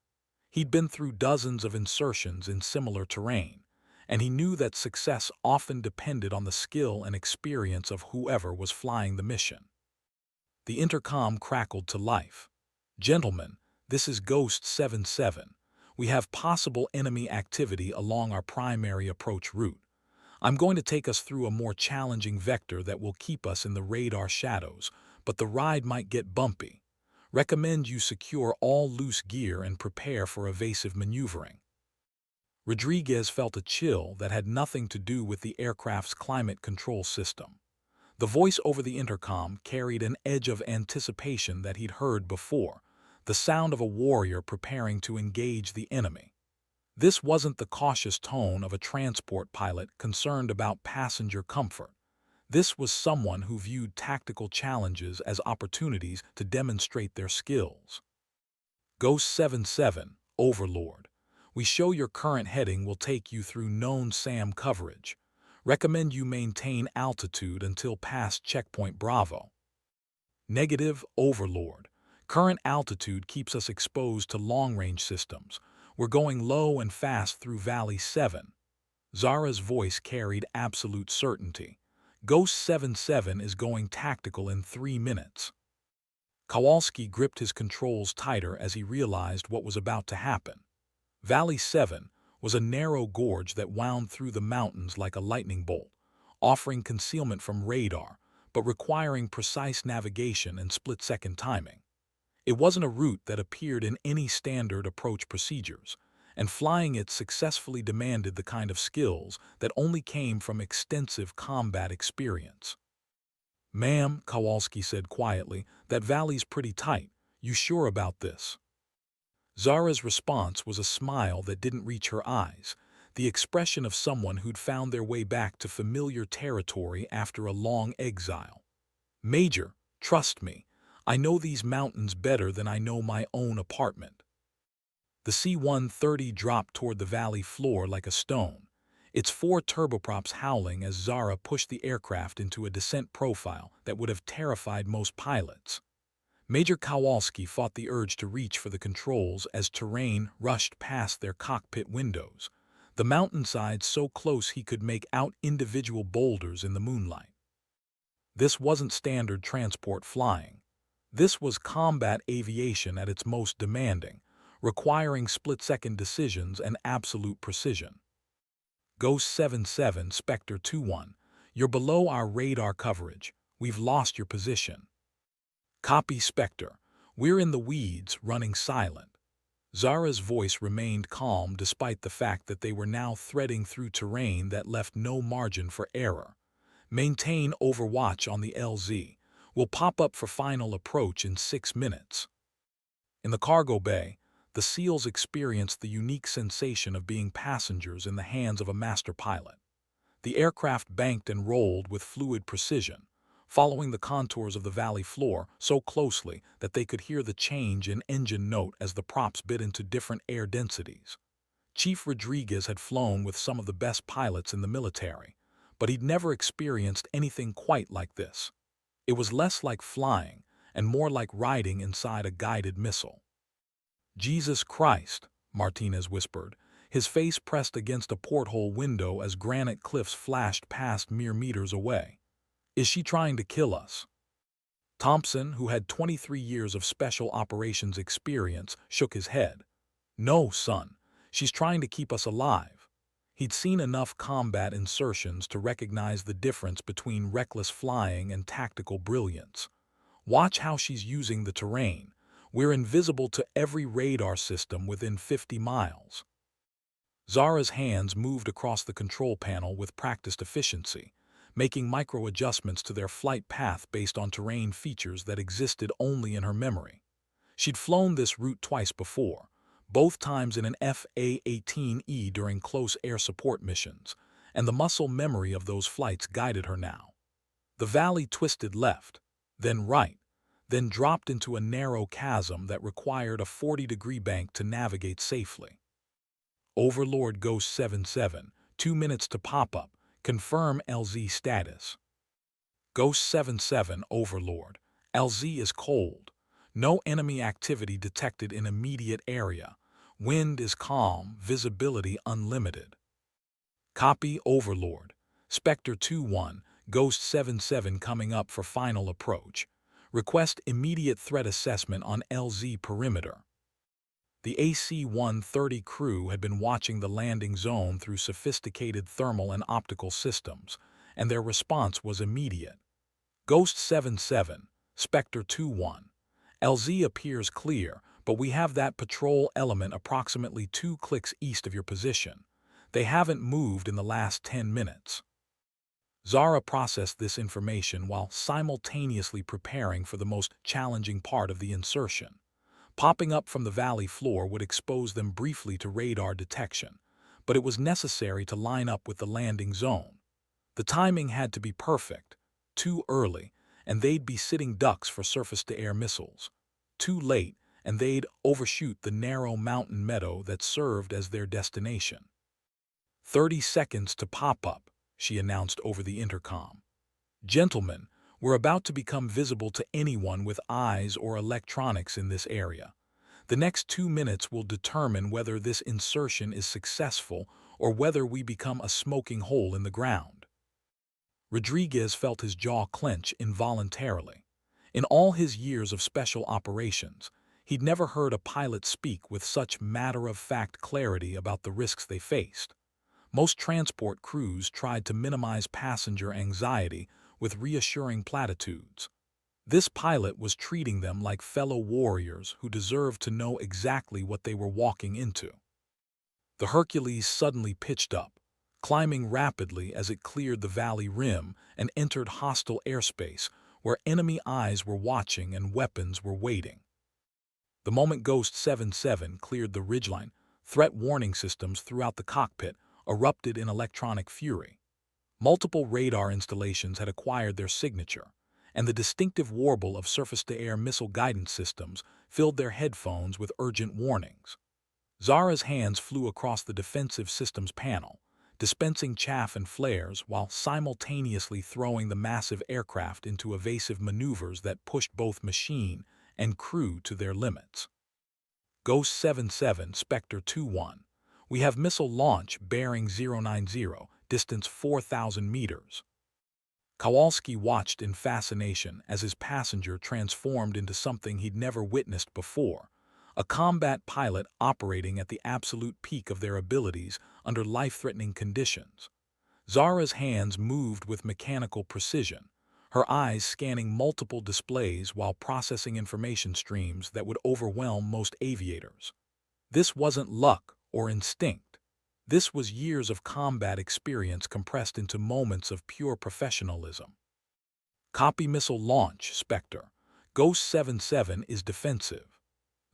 He'd been through dozens of insertions in similar terrain, and he knew that success often depended on the skill and experience of whoever was flying the mission. The intercom crackled to life. Gentlemen, this is Ghost 7-7. We have possible enemy activity along our primary approach route. I'm going to take us through a more challenging vector that will keep us in the radar shadows, but the ride might get bumpy. Recommend you secure all loose gear and prepare for evasive maneuvering. Rodriguez felt a chill that had nothing to do with the aircraft's climate control system. The voice over the intercom carried an edge of anticipation that he'd heard before, the sound of a warrior preparing to engage the enemy. This wasn't the cautious tone of a transport pilot concerned about passenger comfort. This was someone who viewed tactical challenges as opportunities to demonstrate their skills. Ghost 7-7, Overlord. We show your current heading will take you through known SAM coverage. Recommend you maintain altitude until past checkpoint Bravo. Negative, Overlord. Current altitude keeps us exposed to long-range systems. We're going low and fast through Valley 7. Zara's voice carried absolute certainty. Ghost 7-7 is going tactical in 3 minutes. Kowalski gripped his controls tighter as he realized what was about to happen. Valley 7 was a narrow gorge that wound through the mountains like a lightning bolt, offering concealment from radar, but requiring precise navigation and split-second timing. It wasn't a route that appeared in any standard approach procedures, and flying it successfully demanded the kind of skills that only came from extensive combat experience. "Ma'am," Kowalski said quietly, "that valley's pretty tight. You sure about this?" Zara's response was a smile that didn't reach her eyes, the expression of someone who'd found their way back to familiar territory after a long exile. "Major, trust me. I know these mountains better than I know my own apartment." The C-130 dropped toward the valley floor like a stone, its 4 turboprops howling as Zara pushed the aircraft into a descent profile that would have terrified most pilots. Major Kowalski fought the urge to reach for the controls as terrain rushed past their cockpit windows, the mountainside so close he could make out individual boulders in the moonlight. This wasn't standard transport flying. This was combat aviation at its most demanding, requiring split-second decisions and absolute precision. Ghost 7-7, Spectre 2-1, you're below our radar coverage. We've lost your position. Copy, Spectre. We're in the weeds, running silent. Zara's voice remained calm despite the fact that they were now threading through terrain that left no margin for error. Maintain overwatch on the LZ. We'll pop up for final approach in 6 minutes. In the cargo bay, the SEALs experienced the unique sensation of being passengers in the hands of a master pilot. The aircraft banked and rolled with fluid precision, following the contours of the valley floor so closely that they could hear the change in engine note as the props bit into different air densities. Chief Rodriguez had flown with some of the best pilots in the military, but he'd never experienced anything quite like this. It was less like flying and more like riding inside a guided missile. "Jesus Christ," Martinez whispered, his face pressed against a porthole window as granite cliffs flashed past mere meters away. "Is she trying to kill us?" Thompson, who had 23 years of special operations experience, shook his head. "No, son. She's trying to keep us alive." He'd seen enough combat insertions to recognize the difference between reckless flying and tactical brilliance. "Watch how she's using the terrain. We're invisible to every radar system within 50 miles." Zara's hands moved across the control panel with practiced efficiency, making micro-adjustments to their flight path based on terrain features that existed only in her memory. She'd flown this route twice before, both times in an FA-18E during close air support missions, and the muscle memory of those flights guided her now. The valley twisted left, then right, then dropped into a narrow chasm that required a 40-degree bank to navigate safely. "Overlord Ghost 77, 2 minutes to pop-up. Confirm LZ status." "Ghost 77, Overlord. LZ is cold. No enemy activity detected in immediate area. Wind is calm, visibility unlimited." "Copy, Overlord. Spectre 2-1, Ghost 77 coming up for final approach. Request immediate threat assessment on LZ perimeter." The AC-130 crew had been watching the landing zone through sophisticated thermal and optical systems, and their response was immediate. "Ghost 77, Spectre 2-1. LZ appears clear, but we have that patrol element approximately 2 clicks east of your position. They haven't moved in the last 10 minutes." Zara processed this information while simultaneously preparing for the most challenging part of the insertion. Popping up from the valley floor would expose them briefly to radar detection, but it was necessary to line up with the landing zone. The timing had to be perfect. Too early, and they'd be sitting ducks for surface-to-air missiles. Too late, and they'd overshoot the narrow mountain meadow that served as their destination. 30 seconds to pop up," she announced over the intercom. "Gentlemen, we're about to become visible to anyone with eyes or electronics in this area. The next 2 minutes will determine whether this insertion is successful or whether we become a smoking hole in the ground." Rodriguez felt his jaw clench involuntarily. In all his years of special operations, he'd never heard a pilot speak with such matter-of-fact clarity about the risks they faced. Most transport crews tried to minimize passenger anxiety with reassuring platitudes. This pilot was treating them like fellow warriors who deserved to know exactly what they were walking into. The Hercules suddenly pitched up, climbing rapidly as it cleared the valley rim and entered hostile airspace where enemy eyes were watching and weapons were waiting. The moment Ghost 77 cleared the ridgeline, threat warning systems throughout the cockpit erupted in electronic fury. Multiple radar installations had acquired their signature, and the distinctive warble of surface-to-air missile guidance systems filled their headphones with urgent warnings. Zara's hands flew across the defensive systems panel, dispensing chaff and flares while simultaneously throwing the massive aircraft into evasive maneuvers that pushed both machine and crew to their limits. "Ghost 77, Spectre 2-1. We have missile launch bearing 090, distance 4,000 meters." Kowalski watched in fascination as his passenger transformed into something he'd never witnessed before, a combat pilot operating at the absolute peak of their abilities under life-threatening conditions. Zara's hands moved with mechanical precision, her eyes scanning multiple displays while processing information streams that would overwhelm most aviators. This wasn't luck or instinct. This was years of combat experience compressed into moments of pure professionalism. "Copy missile launch, Spectre. Ghost 77 is defensive."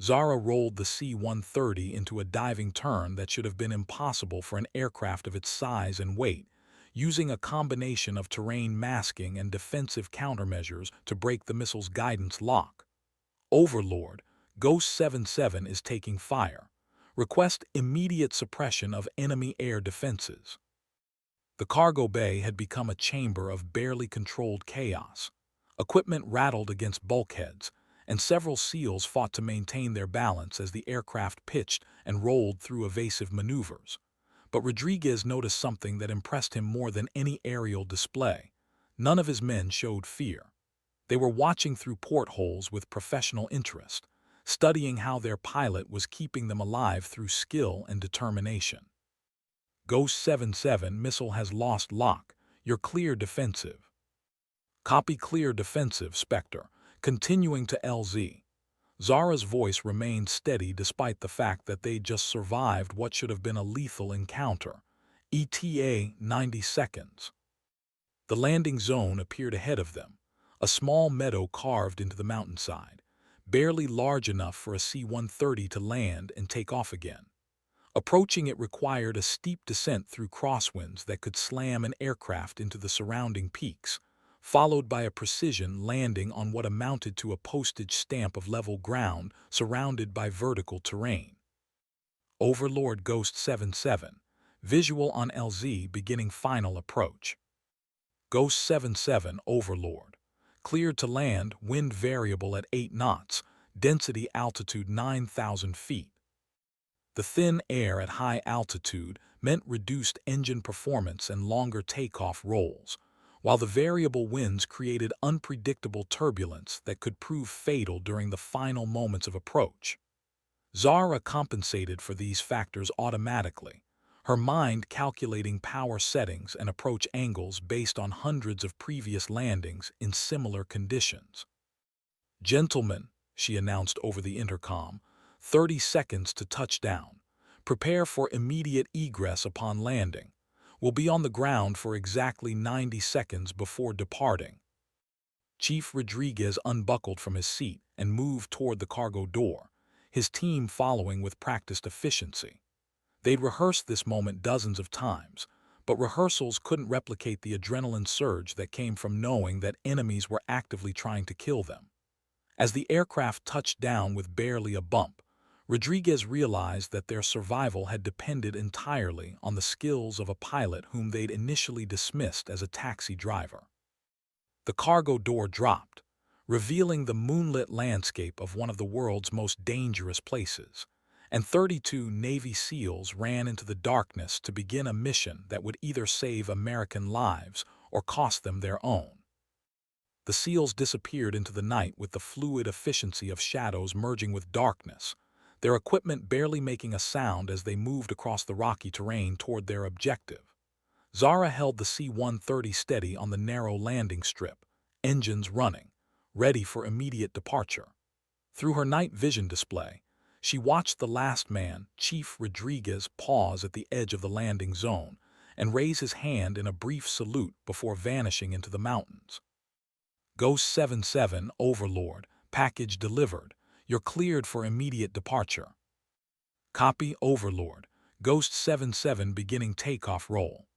Zara rolled the C-130 into a diving turn that should have been impossible for an aircraft of its size and weight, using a combination of terrain masking and defensive countermeasures to break the missile's guidance lock. Overlord, Ghost 77 is taking fire. Request immediate suppression of enemy air defenses. The cargo bay had become a chamber of barely controlled chaos. Equipment rattled against bulkheads, and several SEALs fought to maintain their balance as the aircraft pitched and rolled through evasive maneuvers. But Rodriguez noticed something that impressed him more than any aerial display. None of his men showed fear. They were watching through portholes with professional interest, studying how their pilot was keeping them alive through skill and determination. Ghost 77 missile has lost lock. You're clear defensive. Copy clear defensive, Spectre. Continuing to LZ. Zara's voice remained steady despite the fact that they'd just survived what should have been a lethal encounter. ETA 90 seconds. The landing zone appeared ahead of them, a small meadow carved into the mountainside, barely large enough for a C-130 to land and take off again. Approaching it required a steep descent through crosswinds that could slam an aircraft into the surrounding peaks, followed by a precision landing on what amounted to a postage stamp of level ground surrounded by vertical terrain. Overlord Ghost 77, visual on LZ beginning final approach. Ghost 77 Overlord, cleared to land, wind variable at 8 knots, density altitude 9,000 feet. The thin air at high altitude meant reduced engine performance and longer takeoff rolls, while the variable winds created unpredictable turbulence that could prove fatal during the final moments of approach. Zara compensated for these factors automatically, her mind calculating power settings and approach angles based on hundreds of previous landings in similar conditions. "Gentlemen," she announced over the intercom, 30 seconds to touchdown. Prepare for immediate egress upon landing. We'll be on the ground for exactly 90 seconds before departing. Chief Rodriguez unbuckled from his seat and moved toward the cargo door, his team following with practiced efficiency. They'd rehearsed this moment dozens of times, but rehearsals couldn't replicate the adrenaline surge that came from knowing that enemies were actively trying to kill them. As the aircraft touched down with barely a bump, Rodriguez realized that their survival had depended entirely on the skills of a pilot whom they'd initially dismissed as a taxi driver. The cargo door dropped, revealing the moonlit landscape of one of the world's most dangerous places, and 32 Navy SEALs ran into the darkness to begin a mission that would either save American lives or cost them their own. The SEALs disappeared into the night with the fluid efficiency of shadows merging with darkness, their equipment barely making a sound as they moved across the rocky terrain toward their objective. Zara held the C-130 steady on the narrow landing strip, engines running, ready for immediate departure. Through her night vision display, she watched the last man, Chief Rodriguez, pause at the edge of the landing zone and raise his hand in a brief salute before vanishing into the mountains. Ghost 77 Overlord, package delivered. You're cleared for immediate departure. Copy Overlord, Ghost 77 beginning takeoff roll.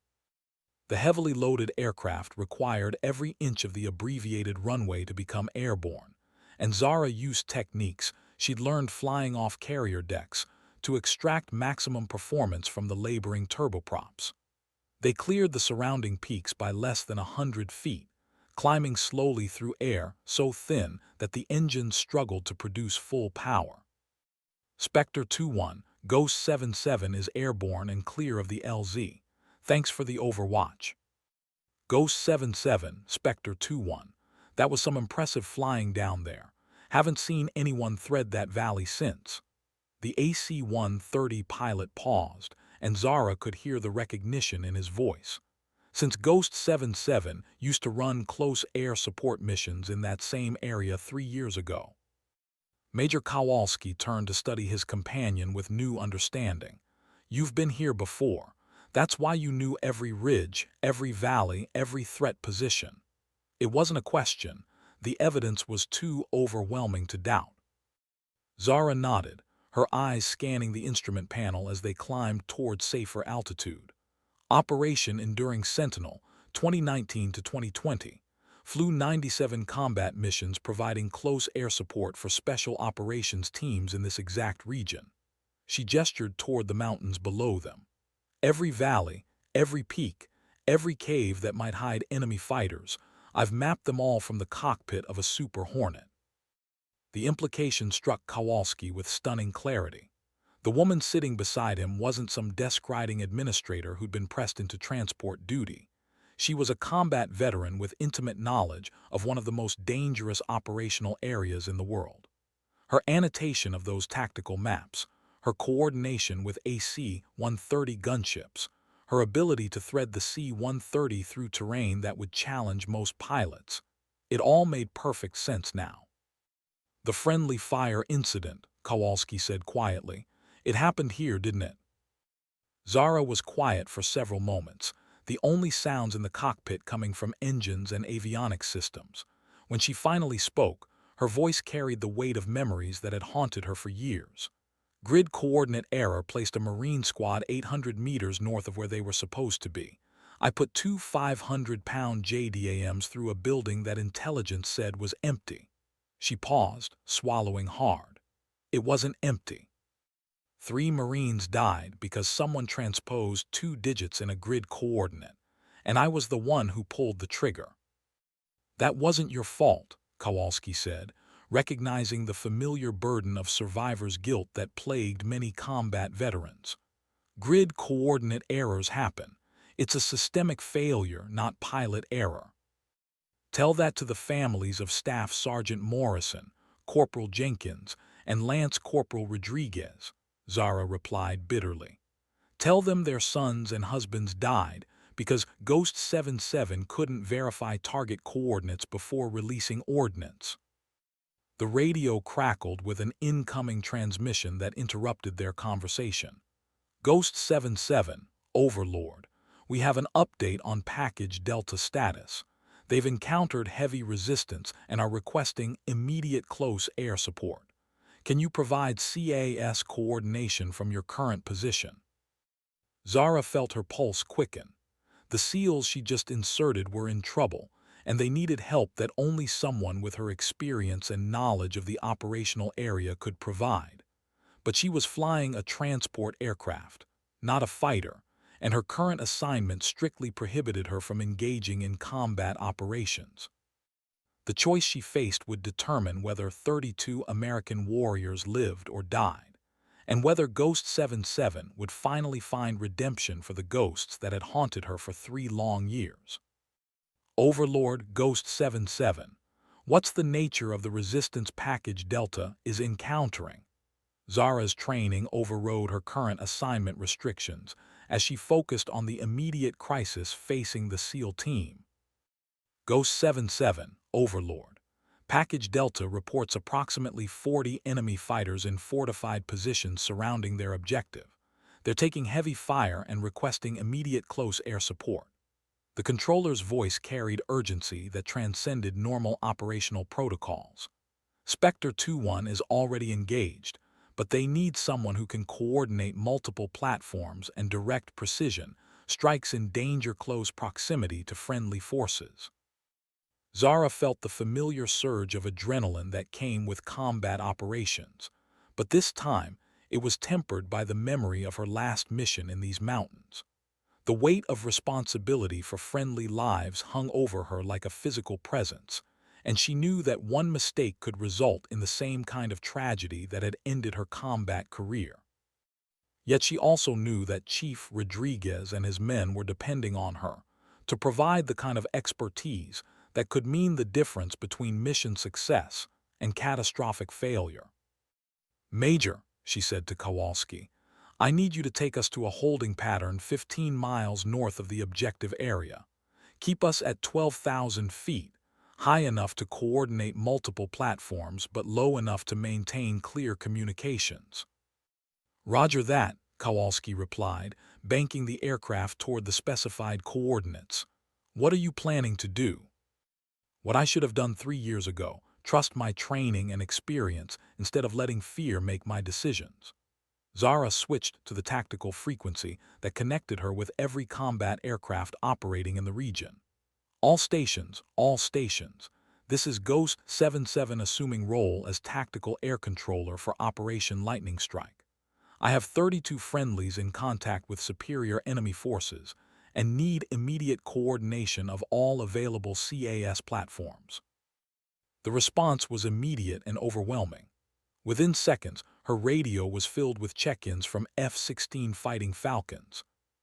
The heavily loaded aircraft required every inch of the abbreviated runway to become airborne, and Zara used techniques she'd learned flying off carrier decks to extract maximum performance from the laboring turboprops. They cleared the surrounding peaks by less than 100 feet, climbing slowly through air so thin that the engines struggled to produce full power. Spectre 2-1, Ghost 77 is airborne and clear of the LZ. Thanks for the overwatch. Ghost 77, Spectre 2-1. That was some impressive flying down there. Haven't seen anyone thread that valley since. The AC-130 pilot paused, and Zara could hear the recognition in his voice. Since Ghost 77 used to run close air support missions in that same area 3 years ago. Major Kowalski turned to study his companion with new understanding. You've been here before. That's why you knew every ridge, every valley, every threat position. It wasn't a question. The evidence was too overwhelming to doubt. Zara nodded, her eyes scanning the instrument panel as they climbed toward safer altitude. Operation Enduring Sentinel, 2019 to 2020, flew 97 combat missions providing close air support for special operations teams in this exact region. She gestured toward the mountains below them. Every valley, every peak, every cave that might hide enemy fighters, I've mapped them all from the cockpit of a Super Hornet. The implication struck Kowalski with stunning clarity. The woman sitting beside him wasn't some desk-riding administrator who'd been pressed into transport duty. She was a combat veteran with intimate knowledge of one of the most dangerous operational areas in the world. Her annotation of those tactical maps, her coordination with AC-130 gunships, her ability to thread the C-130 through terrain that would challenge most pilots, it all made perfect sense now. "The friendly fire incident," Kowalski said quietly. "It happened here, didn't it?" Zara was quiet for several moments, the only sounds in the cockpit coming from engines and avionics systems. When she finally spoke, her voice carried the weight of memories that had haunted her for years. Grid coordinate error placed a Marine squad 800 meters north of where they were supposed to be. I put two 500-pound JDAMs through a building that intelligence said was empty. She paused, swallowing hard. It wasn't empty. 3 Marines died because someone transposed 2 digits in a grid coordinate, and I was the one who pulled the trigger. "That wasn't your fault," Kowalski said, recognizing the familiar burden of survivor's guilt that plagued many combat veterans. "Grid coordinate errors happen. It's a systemic failure, not pilot error. Tell that to the families of Staff Sergeant Morrison, Corporal Jenkins, and Lance Corporal Rodriguez," Zara replied bitterly. "Tell them their sons and husbands died because Ghost 77 couldn't verify target coordinates before releasing ordnance." The radio crackled with an incoming transmission that interrupted their conversation. "Ghost 77, Overlord, we have an update on package Delta status. They've encountered heavy resistance and are requesting immediate close air support. Can you provide CAS coordination from your current position?" Zara felt her pulse quicken. The SEALs she just inserted were in trouble, and they needed help that only someone with her experience and knowledge of the operational area could provide. But she was flying a transport aircraft, not a fighter, and her current assignment strictly prohibited her from engaging in combat operations. The choice she faced would determine whether 32 American warriors lived or died, and whether Ghost 77 would finally find redemption for the ghosts that had haunted her for 3 long years. "Overlord Ghost 77, what's the nature of the resistance package Delta is encountering?" Zara's training overrode her current assignment restrictions as she focused on the immediate crisis facing the SEAL team. "Ghost 77, Overlord. Package Delta reports approximately 40 enemy fighters in fortified positions surrounding their objective. They're taking heavy fire and requesting immediate close air support." The controller's voice carried urgency that transcended normal operational protocols. "Spectre 2-1 is already engaged, but they need someone who can coordinate multiple platforms and direct precision strikes in danger-close proximity to friendly forces." Zara felt the familiar surge of adrenaline that came with combat operations, but this time it was tempered by the memory of her last mission in these mountains. The weight of responsibility for friendly lives hung over her like a physical presence, and she knew that one mistake could result in the same kind of tragedy that had ended her combat career. Yet she also knew that Chief Rodriguez and his men were depending on her to provide the kind of expertise that could mean the difference between mission success and catastrophic failure. "Major," she said to Kowalski, "I need you to take us to a holding pattern 15 miles north of the objective area. Keep us at 12,000 feet, high enough to coordinate multiple platforms but low enough to maintain clear communications." "Roger that," Kowalski replied, banking the aircraft toward the specified coordinates. "What are you planning to do?" "What I should have done 3 years ago, trust my training and experience instead of letting fear make my decisions." Zara switched to the tactical frequency that connected her with every combat aircraft operating in the region. All stations, all stations. This is Ghost 77 assuming role as tactical air controller for Operation Lightning Strike. I have 32 friendlies in contact with superior enemy forces and need immediate coordination of all available CAS platforms. The response was immediate and overwhelming. Within seconds, her radio was filled with check-ins from F-16 Fighting Falcons,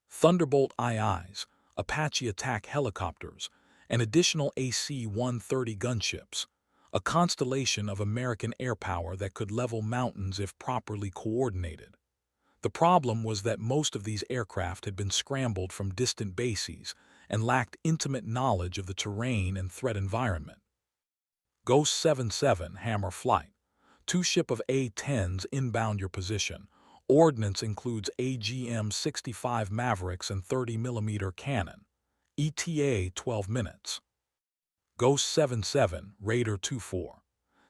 Thunderbolt IIs, Apache attack helicopters, and additional AC-130 gunships, a constellation of American air power that could level mountains if properly coordinated. The problem was that most of these aircraft had been scrambled from distant bases and lacked intimate knowledge of the terrain and threat environment. Ghost 77 Hammer Flight. 2 ship of A-10s inbound your position. Ordnance includes AGM-65 Mavericks and 30mm cannon. ETA 12 minutes. Ghost 77 Raider 24.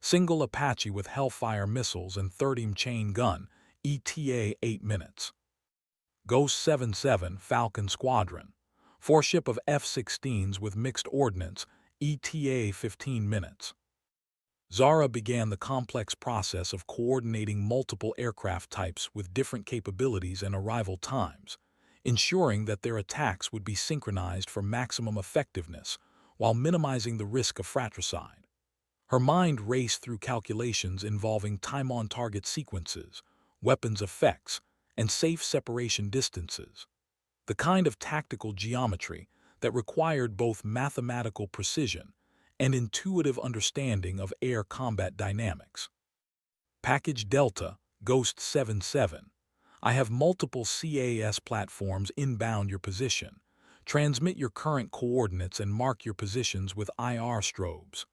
Single Apache with Hellfire missiles and 30mm chain gun. ETA 8 minutes. Ghost 77 Falcon Squadron. 4 ship of F-16s with mixed ordnance. ETA 15 minutes. Zara began the complex process of coordinating multiple aircraft types with different capabilities and arrival times, ensuring that their attacks would be synchronized for maximum effectiveness while minimizing the risk of fratricide. Her mind raced through calculations involving time-on-target sequences, weapons effects, and safe separation distances, the kind of tactical geometry that required both mathematical precision and intuitive understanding of air combat dynamics. Package Delta, Ghost 77. I have multiple CAS platforms inbound your position. Transmit your current coordinates and mark your positions with IR strobes.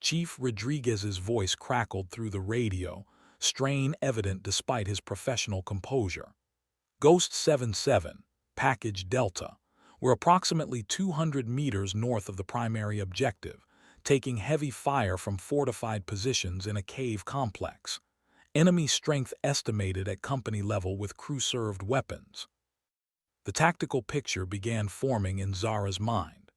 Chief Rodriguez's voice crackled through the radio, strain evident despite his professional composure. Ghost 77, Package Delta. We're approximately 200 meters north of the primary objective, taking heavy fire from fortified positions in a cave complex. Enemy strength estimated at company level with crew-served weapons. The tactical picture began forming in Zara's mind.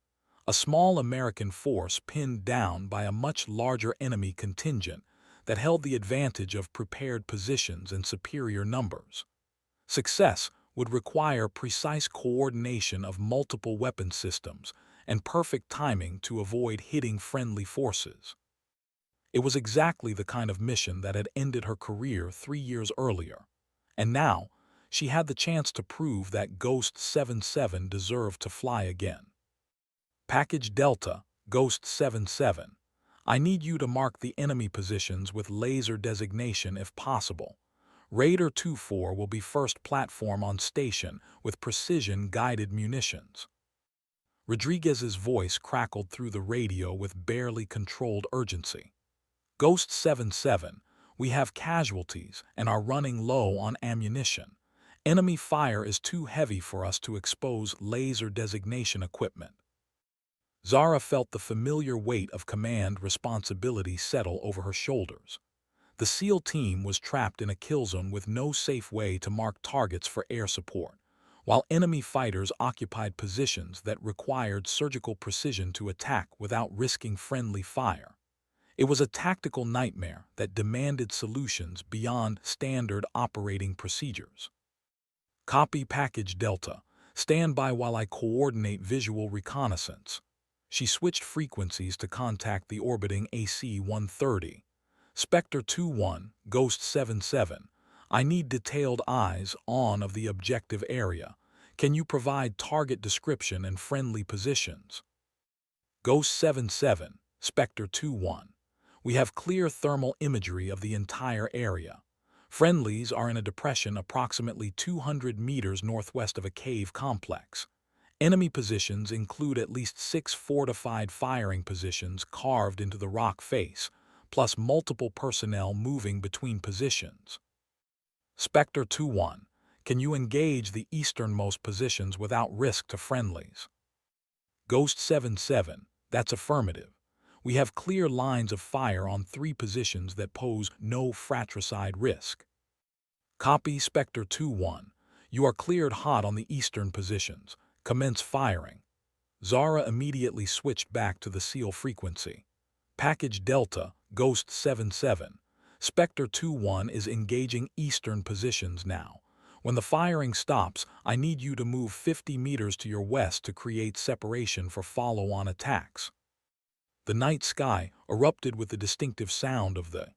A small American force pinned down by a much larger enemy contingent that held the advantage of prepared positions and superior numbers. Success would require precise coordination of multiple weapon systems and perfect timing to avoid hitting friendly forces. It was exactly the kind of mission that had ended her career 3 years earlier, and now she had the chance to prove that Ghost 77 deserved to fly again. Package Delta, Ghost 77. I need you to mark the enemy positions with laser designation if possible. Raider 24 will be first platform on station with precision-guided munitions. Rodriguez's voice crackled through the radio with barely controlled urgency. Ghost 77, we have casualties and are running low on ammunition. Enemy fire is too heavy for us to expose laser designation equipment. Zara felt the familiar weight of command responsibility settle over her shoulders. The SEAL team was trapped in a kill zone with no safe way to mark targets for air support, while enemy fighters occupied positions that required surgical precision to attack without risking friendly fire. It was a tactical nightmare that demanded solutions beyond standard operating procedures. Copy Package Delta. Stand by while I coordinate visual reconnaissance. She switched frequencies to contact the orbiting AC-130. Spectre 2-1, Ghost 7-7. I need detailed eyes on of the objective area. Can you provide target description and friendly positions? Ghost 7-7, Spectre 2-1. We have clear thermal imagery of the entire area. Friendlies are in a depression approximately 200 meters northwest of a cave complex. Enemy positions include at least 6 fortified firing positions carved into the rock face, plus multiple personnel moving between positions. Spectre 2-1, can you engage the easternmost positions without risk to friendlies? Ghost 7-7, that's affirmative. We have clear lines of fire on 3 positions that pose no fratricide risk. Copy Spectre 2-1. You are cleared hot on the eastern positions. Commence firing. Zara immediately switched back to the SEAL frequency. Package Delta, Ghost 7-7. Spectre 2-1 is engaging eastern positions now. When the firing stops, I need you to move 50 meters to your west to create separation for follow-on attacks. The night sky erupted with the distinctive sound of the